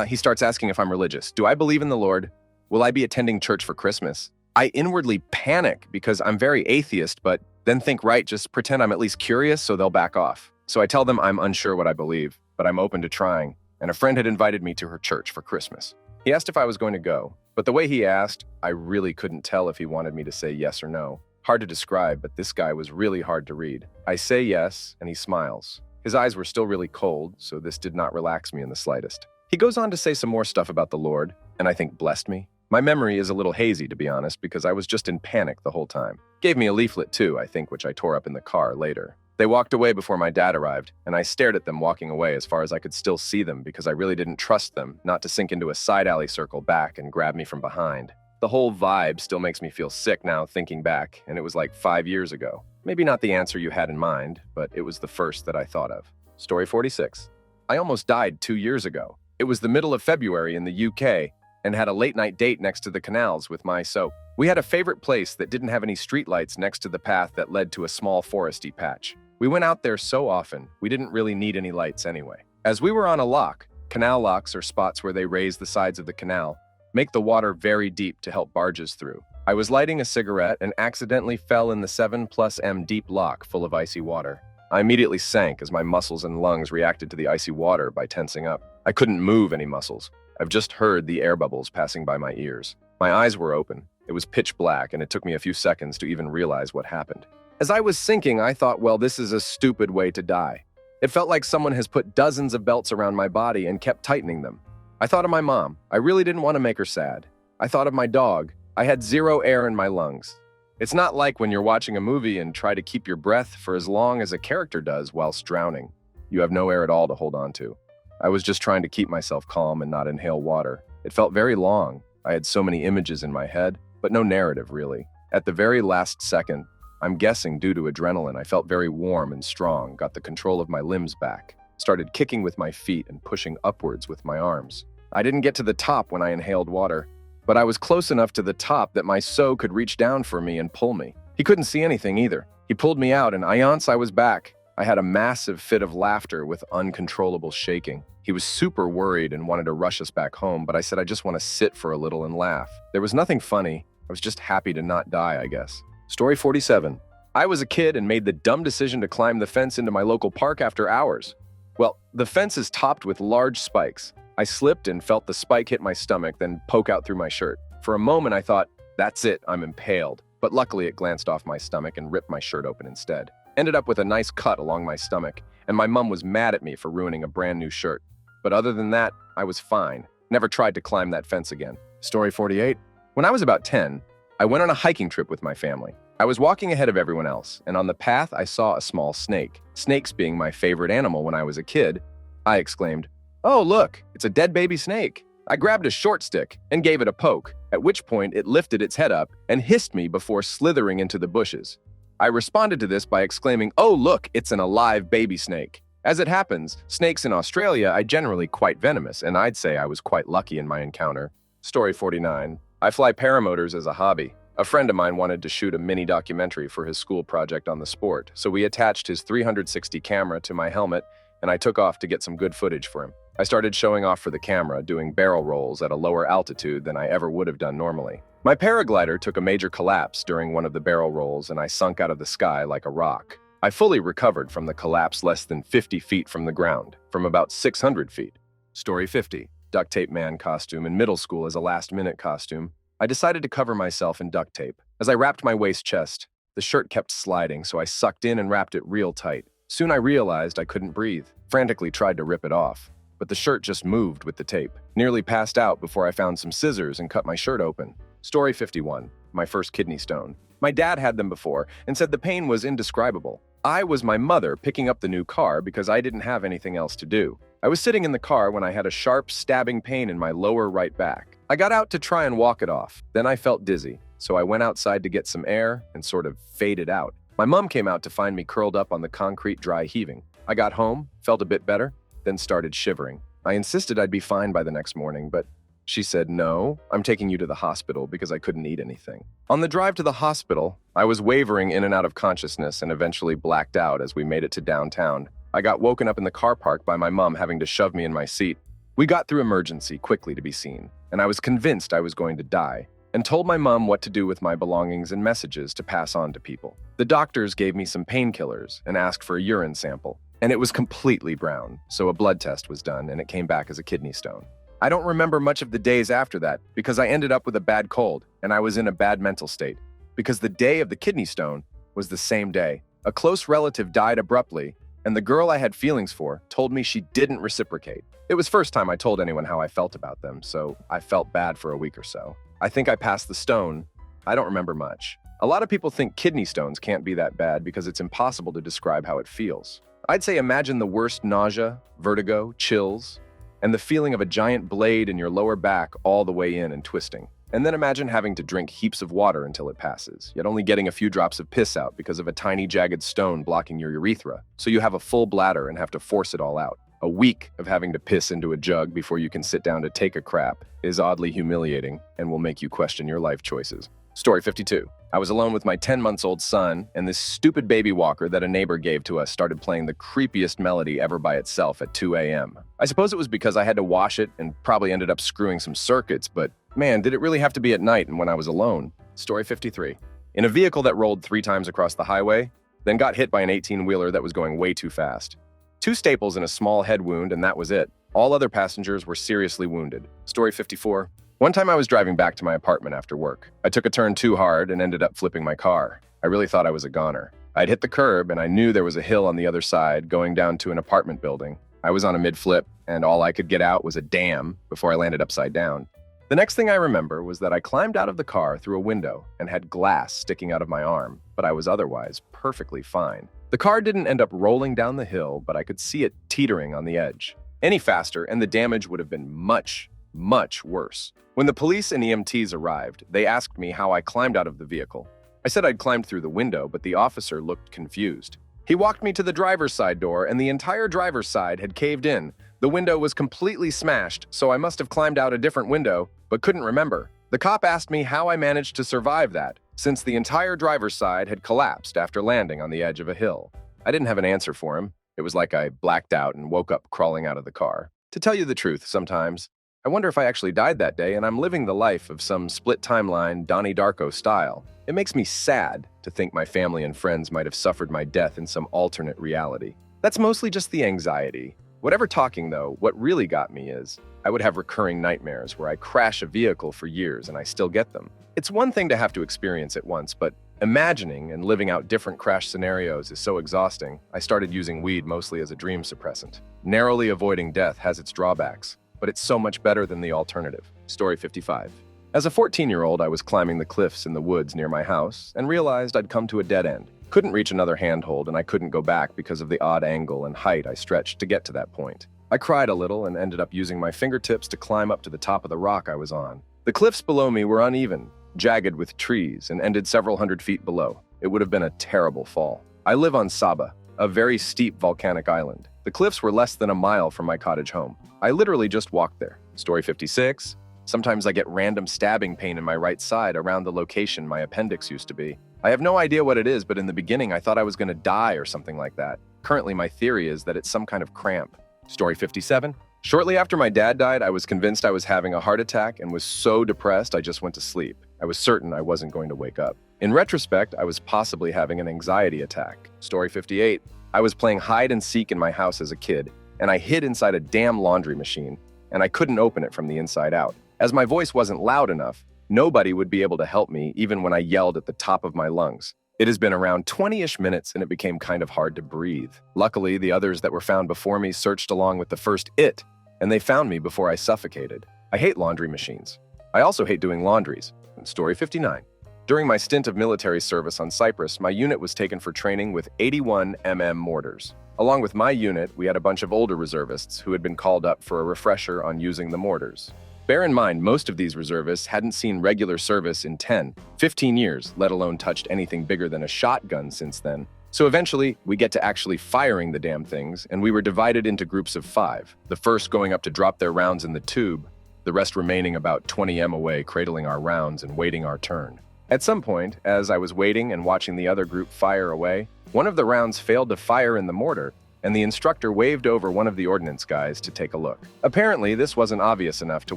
He starts asking if I'm religious. Do I believe in the Lord? Will I be attending church for Christmas? I inwardly panic because I'm very atheist, but then think, right, just pretend I'm at least curious so they'll back off. So I tell them I'm unsure what I believe, but I'm open to trying. And a friend had invited me to her church for Christmas. He asked if I was going to go, but the way he asked, I really couldn't tell if he wanted me to say yes or no. Hard to describe, but this guy was really hard to read. I say yes, and he smiles. His eyes were still really cold, so this did not relax me in the slightest. He goes on to say some more stuff about the Lord, and I think blessed me. My memory is a little hazy, to be honest, because I was just in panic the whole time. Gave me a leaflet too, I think, which I tore up in the car later. They walked away before my dad arrived, and I stared at them walking away as far as I could still see them because I really didn't trust them not to sink into a side alley circle back and grab me from behind. The whole vibe still makes me feel sick now thinking back, and it was like 5 years ago. Maybe not the answer you had in mind, but it was the first that I thought of. Story 46. I almost died 2 years ago. It was the middle of February in the UK, and had a late-night date next to the canals with my soap. We had a favorite place that didn't have any streetlights next to the path that led to a small foresty patch. We went out there so often, we didn't really need any lights anyway. As we were on a lock, canal locks are spots where they raise the sides of the canal, make the water very deep to help barges through. I was lighting a cigarette and accidentally fell in the 7+M deep lock full of icy water. I immediately sank as my muscles and lungs reacted to the icy water by tensing up. I couldn't move any muscles. I've just heard the air bubbles passing by my ears. My eyes were open. It was pitch black, and it took me a few seconds to even realize what happened. As I was sinking, I thought, well, this is a stupid way to die. It felt like someone has put dozens of belts around my body and kept tightening them. I thought of my mom. I really didn't want to make her sad. I thought of my dog. I had zero air in my lungs. It's not like when you're watching a movie and try to keep your breath for as long as a character does whilst drowning. You have no air at all to hold on to. I was just trying to keep myself calm and not inhale water. It felt very long. I had so many images in my head, but no narrative really. At the very last second, I'm guessing due to adrenaline, I felt very warm and strong, got the control of my limbs back, started kicking with my feet and pushing upwards with my arms. I didn't get to the top when I inhaled water, but I was close enough to the top that my so could reach down for me and pull me. He couldn't see anything either. He pulled me out and iance I was back. I had a massive fit of laughter with uncontrollable shaking. He was super worried and wanted to rush us back home, but I said I just want to sit for a little and laugh. There was nothing funny. I was just happy to not die, I guess. Story 47. I was a kid and made the dumb decision to climb the fence into my local park after hours. Well, the fence is topped with large spikes. I slipped and felt the spike hit my stomach, then poke out through my shirt. For a moment, I thought, that's it, I'm impaled. But luckily, it glanced off my stomach and ripped my shirt open instead. Ended up with a nice cut along my stomach, and my mom was mad at me for ruining a brand new shirt. But other than that, I was fine. Never tried to climb that fence again. Story 48. When I was about 10, I went on a hiking trip with my family. I was walking ahead of everyone else, and on the path I saw a small snake. Snakes being my favorite animal when I was a kid, I exclaimed, "Oh, look, it's a dead baby snake." I grabbed a short stick and gave it a poke, at which point it lifted its head up and hissed me before slithering into the bushes. I responded to this by exclaiming, "Oh, look, it's an alive baby snake." As it happens, snakes in Australia are generally quite venomous, and I'd say I was quite lucky in my encounter. Story 49. I fly paramotors as a hobby. A friend of mine wanted to shoot a mini documentary for his school project on the sport, so we attached his 360 camera to my helmet, and I took off to get some good footage for him. I started showing off for the camera, doing barrel rolls at a lower altitude than I ever would have done normally. My paraglider took a major collapse during one of the barrel rolls, and I sunk out of the sky like a rock. I fully recovered from the collapse less than 50 feet from the ground, from about 600 feet. Story 50. Duct tape man costume in middle school as a last-minute costume. I decided to cover myself in duct tape. As I wrapped my waist chest, the shirt kept sliding, so I sucked in and wrapped it real tight. Soon I realized I couldn't breathe. Frantically tried to rip it off, but the shirt just moved with the tape. Nearly passed out before I found some scissors and cut my shirt open. Story 51. My first kidney stone. My dad had them before and said the pain was indescribable. I was my mother picking up the new car because I didn't have anything else to do. I was sitting in the car when I had a sharp, stabbing pain in my lower right back. I got out to try and walk it off. Then I felt dizzy, so I went outside to get some air and sort of faded out. My mom came out to find me curled up on the concrete, dry heaving. I got home, felt a bit better, then started shivering. I insisted I'd be fine by the next morning, but she said, "No, I'm taking you to the hospital," because I couldn't eat anything. On the drive to the hospital, I was wavering in and out of consciousness and eventually blacked out as we made it to downtown. I got woken up in the car park by my mom having to shove me in my seat. We got through emergency quickly to be seen, and I was convinced I was going to die, and told my mom what to do with my belongings and messages to pass on to people. The doctors gave me some painkillers and asked for a urine sample, and it was completely brown, so a blood test was done and it came back as a kidney stone. I don't remember much of the days after that because I ended up with a bad cold and I was in a bad mental state because the day of the kidney stone was the same day. A close relative died abruptly, and the girl I had feelings for told me she didn't reciprocate. It was first time I told anyone how I felt about them, so I felt bad for a week or so. I think I passed the stone. I don't remember much. A lot of people think kidney stones can't be that bad because it's impossible to describe how it feels. I'd say imagine the worst nausea, vertigo, chills, and the feeling of a giant blade in your lower back all the way in and twisting. And then imagine having to drink heaps of water until it passes, yet only getting a few drops of piss out because of a tiny jagged stone blocking your urethra, so you have a full bladder and have to force it all out. A week of having to piss into a jug before you can sit down to take a crap is oddly humiliating and will make you question your life choices. Story 52. I was alone with my 10-month-old son, and this stupid baby walker that a neighbor gave to us started playing the creepiest melody ever by itself at 2 a.m. I suppose it was because I had to wash it and probably ended up screwing some circuits, but man, did it really have to be at night and when I was alone. Story 53. In a vehicle that rolled 3 times across the highway, then got hit by an 18-wheeler that was going way too fast. 2 staples and a small head wound, and that was it. All other passengers were seriously wounded. Story 54. One time I was driving back to my apartment after work. I took a turn too hard and ended up flipping my car. I really thought I was a goner. I'd hit the curb and I knew there was a hill on the other side going down to an apartment building. I was on a mid-flip and all I could get out was a damn before I landed upside down. The next thing I remember was that I climbed out of the car through a window and had glass sticking out of my arm, but I was otherwise perfectly fine. The car didn't end up rolling down the hill, but I could see it teetering on the edge. any faster and the damage would have been much, much worse. When the police and EMTs arrived, they asked me how I climbed out of the vehicle. I said I'd climbed through the window, but the officer looked confused. He walked me to the driver's side door, and the entire driver's side had caved in. The window was completely smashed, so I must have climbed out a different window, but couldn't remember. The cop asked me how I managed to survive that, since the entire driver's side had collapsed after landing on the edge of a hill. I didn't have an answer for him. It was like I blacked out and woke up crawling out of the car. To tell you the truth, sometimes, I wonder if I actually died that day and I'm living the life of some split timeline Donnie Darko style. It makes me sad to think my family and friends might have suffered my death in some alternate reality. That's mostly just the anxiety. Whatever talking though, what really got me is, I would have recurring nightmares where I crash a vehicle for years and I still get them. It's one thing to have to experience it once, but imagining and living out different crash scenarios is so exhausting, I started using weed mostly as a dream suppressant. Narrowly avoiding death has its drawbacks, but it's so much better than the alternative. Story 55. As a 14-year-old, I was climbing the cliffs in the woods near my house and realized I'd come to a dead end. Couldn't reach another handhold and I couldn't go back because of the odd angle and height I stretched to get to that point. I cried a little and ended up using my fingertips to climb up to the top of the rock I was on. The cliffs below me were uneven, jagged with trees, and ended several hundred feet below. It would have been a terrible fall. I live on Saba, a very steep volcanic island. The cliffs were less than a mile from my cottage home. I literally just walked there. Story 56. Sometimes I get random stabbing pain in my right side around the location my appendix used to be. I have no idea what it is, but in the beginning I thought I was going to die or something like that. Currently my theory is that it's some kind of cramp. Story 57. Shortly after my dad died, I was convinced I was having a heart attack and was so depressed I just went to sleep. I was certain I wasn't going to wake up. In retrospect, I was possibly having an anxiety attack. Story 58. I was playing hide and seek in my house as a kid, and I hid inside a damn laundry machine, and I couldn't open it from the inside out. As my voice wasn't loud enough, nobody would be able to help me even when I yelled at the top of my lungs. It has been around 20-ish minutes and it became kind of hard to breathe. Luckily, the others that were found before me searched along with the first it, and they found me before I suffocated. I hate laundry machines. I also hate doing laundries. Story 59. During my stint of military service on Cyprus, my unit was taken for training with 81mm mortars. Along with my unit, we had a bunch of older reservists who had been called up for a refresher on using the mortars. Bear in mind, most of these reservists hadn't seen regular service in 10, 15 years, let alone touched anything bigger than a shotgun since then. So eventually, we get to actually firing the damn things, and we were divided into groups of 5, the first going up to drop their rounds in the tube, the rest remaining about 20 m away, cradling our rounds and waiting our turn. At some point, as I was waiting and watching the other group fire away, one of the rounds failed to fire in the mortar, and the instructor waved over one of the ordnance guys to take a look. Apparently, this wasn't obvious enough to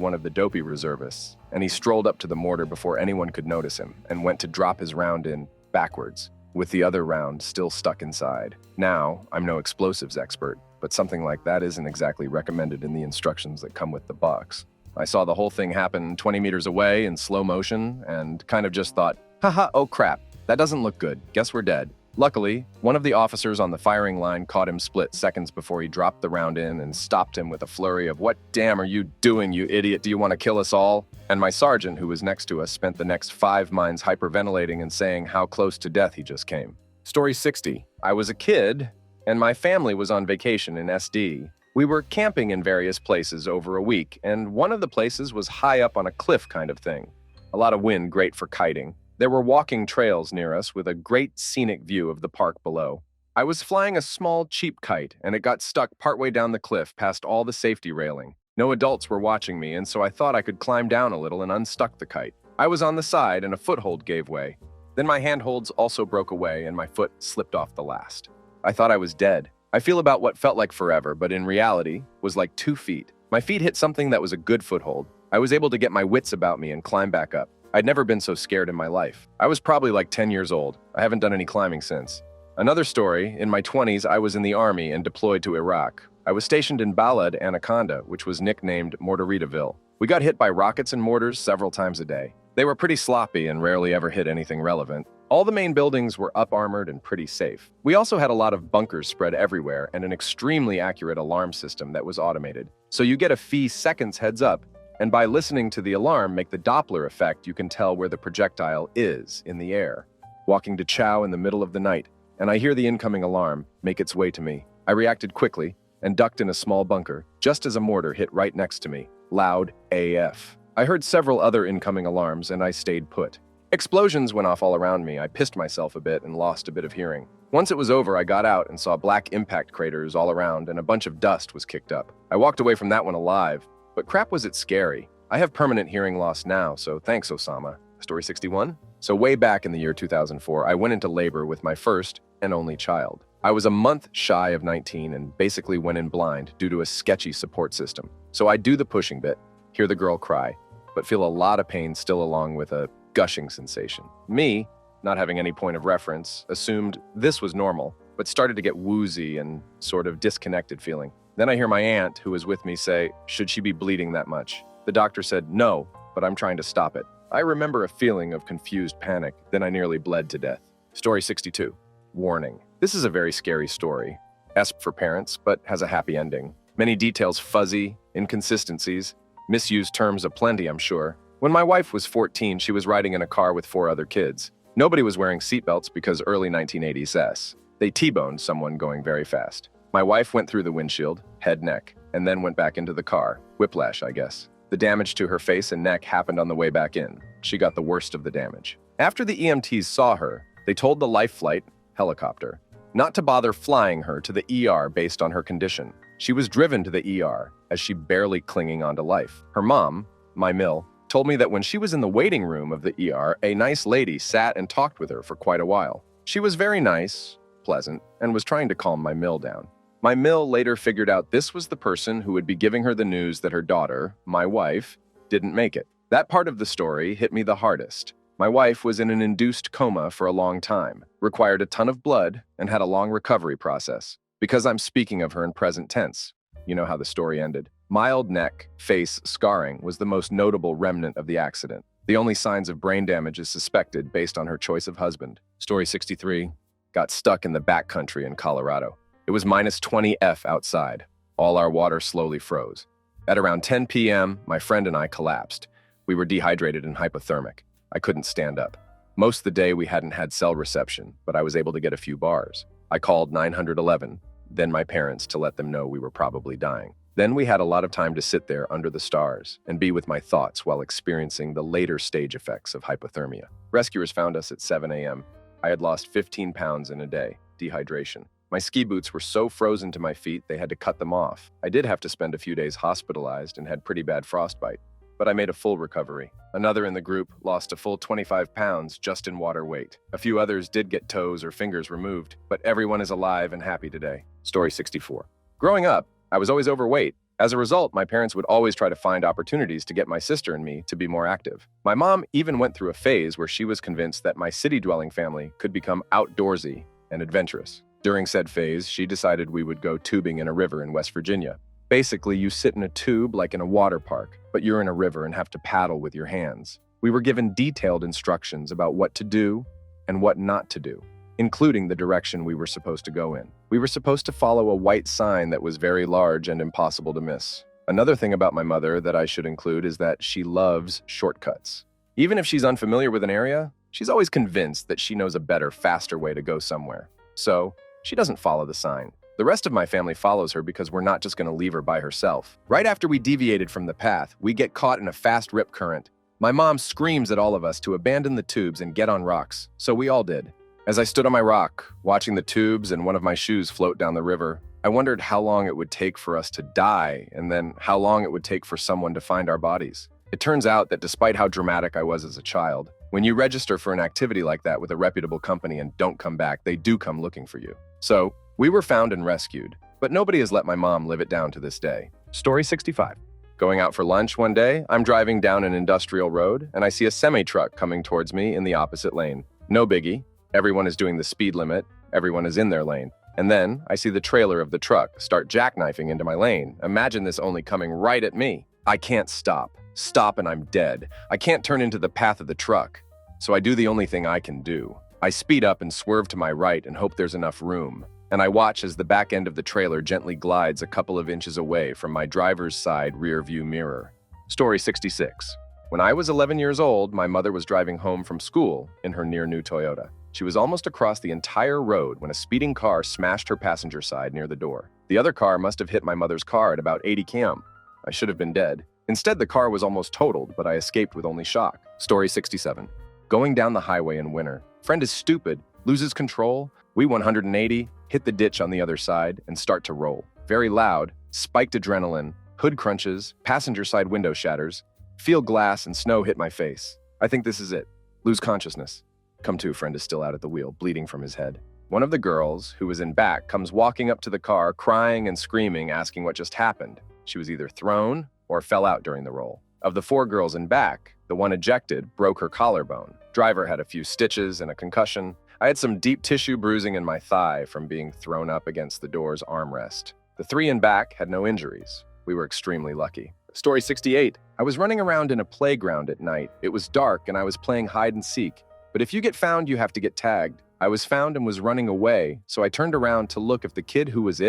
one of the dopey reservists, and he strolled up to the mortar before anyone could notice him and went to drop his round in backwards, with the other round still stuck inside. Now, I'm no explosives expert, but something like that isn't exactly recommended in the instructions that come with the box. I saw the whole thing happen 20 meters away in slow motion and kind of just thought, haha, oh crap, that doesn't look good. Guess we're dead. Luckily, one of the officers on the firing line caught him split seconds before he dropped the round in and stopped him with a flurry of, "What damn are you doing, you idiot? Do you want to kill us all?" And my sergeant, who was next to us, spent the next 5 mines hyperventilating and saying how close to death he just came. Story 60. I was a kid, and my family was on vacation in SD. We were camping in various places over a week, and one of the places was high up on a cliff kind of thing. A lot of wind, great for kiting. There were walking trails near us with a great scenic view of the park below. I was flying a small, cheap kite, and it got stuck partway down the cliff past all the safety railing. No adults were watching me, and so I thought I could climb down a little and unstuck the kite. I was on the side, and a foothold gave way. Then my handholds also broke away, and my foot slipped off the last. I thought I was dead. I feel about what felt like forever, but in reality was like 2 feet. My feet hit something that was a good foothold. I was able to get my wits about me and climb back up. I'd never been so scared in my life. I was probably like 10 years old. I haven't done any climbing since. Another story, in my 20s, I was in the army and deployed to Iraq. I was stationed in Balad, Anaconda, which was nicknamed Mortaritaville. We got hit by rockets and mortars several times a day. They were pretty sloppy and rarely ever hit anything relevant. All the main buildings were up-armored and pretty safe. We also had a lot of bunkers spread everywhere and an extremely accurate alarm system that was automated. So you get a few seconds heads up, and by listening to the alarm make the Doppler effect, you can tell where the projectile is in the air. Walking to chow in the middle of the night, and I hear the incoming alarm make its way to me. I reacted quickly, and ducked in a small bunker, just as a mortar hit right next to me. Loud AF. I heard several other incoming alarms, and I stayed put. Explosions went off all around me. I pissed myself a bit and lost a bit of hearing. Once it was over, I got out and saw black impact craters all around, and a bunch of dust was kicked up. I walked away from that one alive, but crap was it scary. I have permanent hearing loss now, so thanks, Osama. Story 61? So way back in the year 2004, I went into labor with my first and only child. I was a month shy of 19 and basically went in blind due to a sketchy support system. So I do the pushing bit, hear the girl cry, but feel a lot of pain still along with a gushing sensation. Me, not having any point of reference, assumed this was normal, but started to get woozy and sort of disconnected feeling. Then I hear my aunt, who was with me, say, should she be bleeding that much? The doctor said, no, but I'm trying to stop it. I remember a feeling of confused panic, then I nearly bled to death. Story 62. Warning. This is a very scary story. Esp for parents, but has a happy ending. Many details fuzzy, inconsistencies, misused terms aplenty, I'm sure. When my wife was 14, she was riding in a car with 4 other kids. Nobody was wearing seatbelts because early 1980s. They T-boned someone going very fast. My wife went through the windshield, head, neck, and then went back into the car. Whiplash, I guess. The damage to her face and neck happened on the way back in. She got the worst of the damage. After the EMTs saw her, they told the life flight helicopter not to bother flying her to the ER based on her condition. She was driven to the ER as she barely clinging onto life. Her mom, my mill, told me that when she was in the waiting room of the ER, a nice lady sat and talked with her for quite a while. She was very nice, pleasant, and was trying to calm my mill down. My mill later figured out this was the person who would be giving her the news that her daughter, my wife, didn't make it. That part of the story hit me the hardest. My wife was in an induced coma for a long time, required a ton of blood, and had a long recovery process. Because I'm speaking of her in present tense, you know how the story ended. Mild neck, face scarring was the most notable remnant of the accident. The only signs of brain damage is suspected based on her choice of husband. Story 63. Got stuck in the backcountry in Colorado. It was minus 20 F outside. All our water slowly froze. At around 10 p.m., my friend and I collapsed. We were dehydrated and hypothermic. I couldn't stand up. Most of the day we hadn't had cell reception, but I was able to get a few bars. I called 911, then my parents to let them know we were probably dying. Then we had a lot of time to sit there under the stars and be with my thoughts while experiencing the later stage effects of hypothermia. Rescuers found us at 7 a.m. I had lost 15 pounds in a day, dehydration. My ski boots were so frozen to my feet they had to cut them off. I did have to spend a few days hospitalized and had pretty bad frostbite, but I made a full recovery. Another in the group lost a full 25 pounds just in water weight. A few others did get toes or fingers removed, but everyone is alive and happy today. Story 64. Growing up, I was always overweight. As a result, my parents would always try to find opportunities to get my sister and me to be more active. My mom even went through a phase where she was convinced that my city-dwelling family could become outdoorsy and adventurous. During said phase, she decided we would go tubing in a river in West Virginia. Basically, you sit in a tube like in a water park, but you're in a river and have to paddle with your hands. We were given detailed instructions about what to do and what not to do, including the direction we were supposed to go in. We were supposed to follow a white sign that was very large and impossible to miss. Another thing about my mother that I should include is that she loves shortcuts. Even if she's unfamiliar with an area, she's always convinced that she knows a better, faster way to go somewhere. So, she doesn't follow the sign. The rest of my family follows her because we're not just going to leave her by herself. Right after we deviated from the path, we get caught in a fast rip current. My mom screams at all of us to abandon the tubes and get on rocks, so we all did. As I stood on my rock, watching the tubes and one of my shoes float down the river, I wondered how long it would take for us to die and then how long it would take for someone to find our bodies. It turns out that despite how dramatic I was as a child, when you register for an activity like that with a reputable company and don't come back, they do come looking for you. So, we were found and rescued, but nobody has let my mom live it down to this day. Story 65. Going out for lunch one day, I'm driving down an industrial road and I see a semi-truck coming towards me in the opposite lane. No biggie. Everyone is doing the speed limit. Everyone is in their lane. And then I see the trailer of the truck start jackknifing into my lane. Imagine this only coming right at me. I can't stop. Stop and I'm dead. I can't turn into the path of the truck. So I do the only thing I can do. I speed up and swerve to my right and hope there's enough room. And I watch as the back end of the trailer gently glides a couple of inches away from my driver's side rear view mirror. Story 66. When I was 11 years old, my mother was driving home from school in her near-new Toyota. She was almost across the entire road when a speeding car smashed her passenger side near the door. The other car must have hit my mother's car at about 80 km. I should have been dead. Instead, the car was almost totaled, but I escaped with only shock. Story 67. Going down the highway in winter. Friend is stupid, loses control. We 180, hit the ditch on the other side, and start to roll. Very loud, spiked adrenaline, hood crunches, passenger side window shatters, feel glass and snow hit my face. I think this is it. Lose consciousness. Come to, friend is still out at the wheel, bleeding from his head. One of the girls, who was in back, comes walking up to the car, crying and screaming, asking what just happened. She was either thrown or fell out during the roll. Of the 4 girls in back, the one ejected broke her collarbone. Driver had a few stitches and a concussion. I had some deep tissue bruising in my thigh from being thrown up against the door's armrest. The 3 in back had no injuries. We were extremely lucky. Story 68. I was running around in a playground at night. It was dark and I was playing hide and seek. But if you get found, you have to get tagged. I was found and was running away, so I turned around to look if the kid who was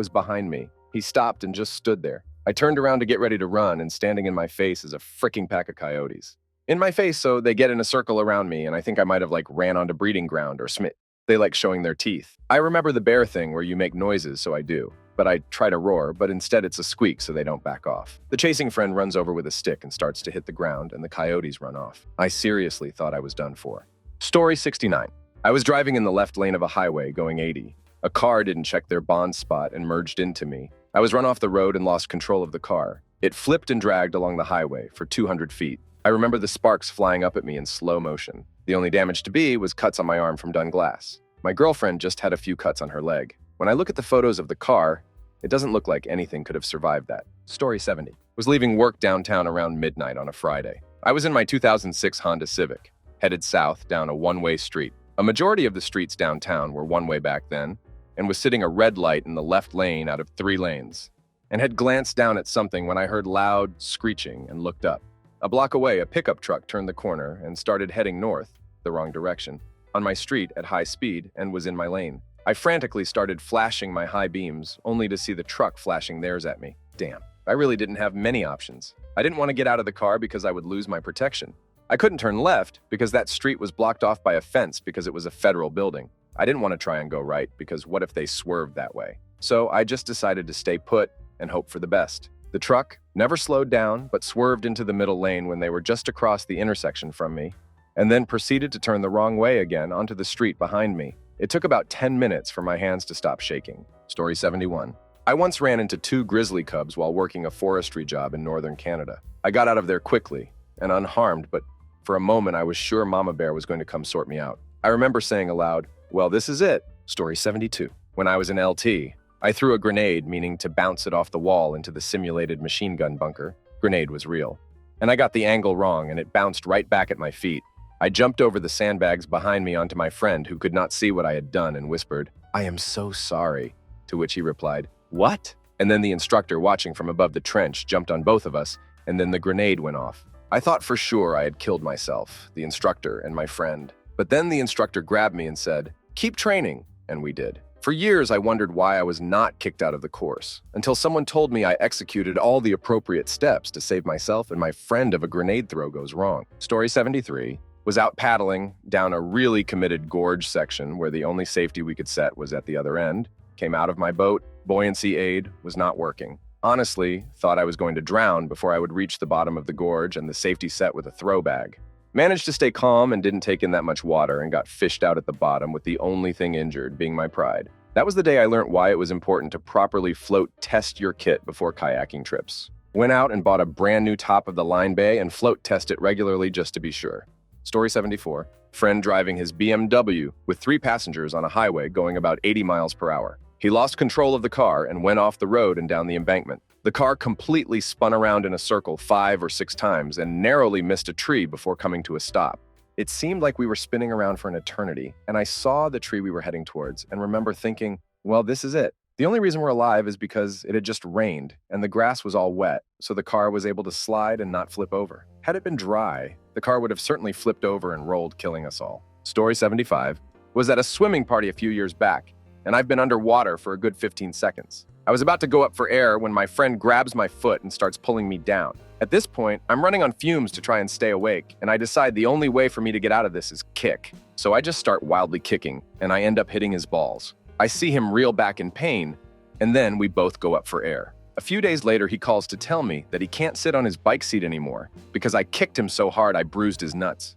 behind me. He stopped and just stood there. I turned around to get ready to run, and standing in my face is a freaking pack of coyotes. In my face, so they get in a circle around me, and I think I might have ran onto breeding ground or They like showing their teeth. I remember the bear thing where you make noises, so I do. But I try to roar, but instead it's a squeak so they don't back off. The chasing friend runs over with a stick and starts to hit the ground, and the coyotes run off. I seriously thought I was done for. Story 69. I was driving in the left lane of a highway going 80. A car didn't check their bond spot and merged into me. I was run off the road and lost control of the car. It flipped and dragged along the highway for 200 feet. I remember the sparks flying up at me in slow motion. The only damage to be was cuts on my arm from done glass. My girlfriend just had a few cuts on her leg. When I look at the photos of the car, it doesn't look like anything could have survived that. Story 70. Was leaving work downtown around midnight on a Friday. I was in my 2006 Honda Civic, headed south down a one-way street. A majority of the streets downtown were one-way back then, and was sitting a red light in the left lane out of 3 lanes, and had glanced down at something when I heard loud screeching and looked up. A block away, a pickup truck turned the corner and started heading north, the wrong direction, on my street at high speed and was in my lane. I frantically started flashing my high beams, only to see the truck flashing theirs at me. Damn, I really didn't have many options. I didn't want to get out of the car because I would lose my protection. I couldn't turn left because that street was blocked off by a fence because it was a federal building. I didn't want to try and go right because what if they swerved that way? So I just decided to stay put and hope for the best. The truck never slowed down but swerved into the middle lane when they were just across the intersection from me, and then proceeded to turn the wrong way again onto the street behind me. It took about 10 minutes for my hands to stop shaking. Story 71. I once ran into 2 grizzly cubs while working a forestry job in northern Canada. I got out of there quickly and unharmed, but for a moment I was sure Mama Bear was going to come sort me out. I remember saying aloud, "Well, this is it." Story 72. When I was in LT, I threw a grenade, meaning to bounce it off the wall into the simulated machine gun bunker. Grenade was real. And I got the angle wrong and it bounced right back at my feet. I jumped over the sandbags behind me onto my friend who could not see what I had done and whispered, "I am so sorry." To which he replied, "What?" And then the instructor watching from above the trench jumped on both of us, and then the grenade went off. I thought for sure I had killed myself, the instructor, and my friend. But then the instructor grabbed me and said, "Keep training," and we did. For years, I wondered why I was not kicked out of the course, until someone told me I executed all the appropriate steps to save myself and my friend if a grenade throw goes wrong. Story 73. Was out paddling down a really committed gorge section where the only safety we could set was at the other end. Came out of my boat, buoyancy aid was not working. Honestly, thought I was going to drown before I would reach the bottom of the gorge and the safety set with a throw bag. Managed to stay calm and didn't take in that much water and got fished out at the bottom with the only thing injured being my pride. That was the day I learned why it was important to properly float test your kit before kayaking trips. Went out and bought a brand new top of the line bay and float test it regularly just to be sure. Story 74. Friend driving his BMW with 3 passengers on a highway going about 80 miles per hour. He lost control of the car and went off the road and down the embankment. The car completely spun around in a circle 5 or 6 times and narrowly missed a tree before coming to a stop. It seemed like we were spinning around for an eternity, and I saw the tree we were heading towards and remember thinking, well, this is it. The only reason we're alive is because it had just rained and the grass was all wet, so the car was able to slide and not flip over. Had it been dry, the car would have certainly flipped over and rolled, killing us all. Story 75 was at a swimming party a few years back, and I've been underwater for a good 15 seconds. I was about to go up for air when my friend grabs my foot and starts pulling me down. At this point, I'm running on fumes to try and stay awake, and I decide the only way for me to get out of this is kick. So I just start wildly kicking, and I end up hitting his balls. I see him reel back in pain, and then we both go up for air. A few days later, he calls to tell me that he can't sit on his bike seat anymore because I kicked him so hard I bruised his nuts.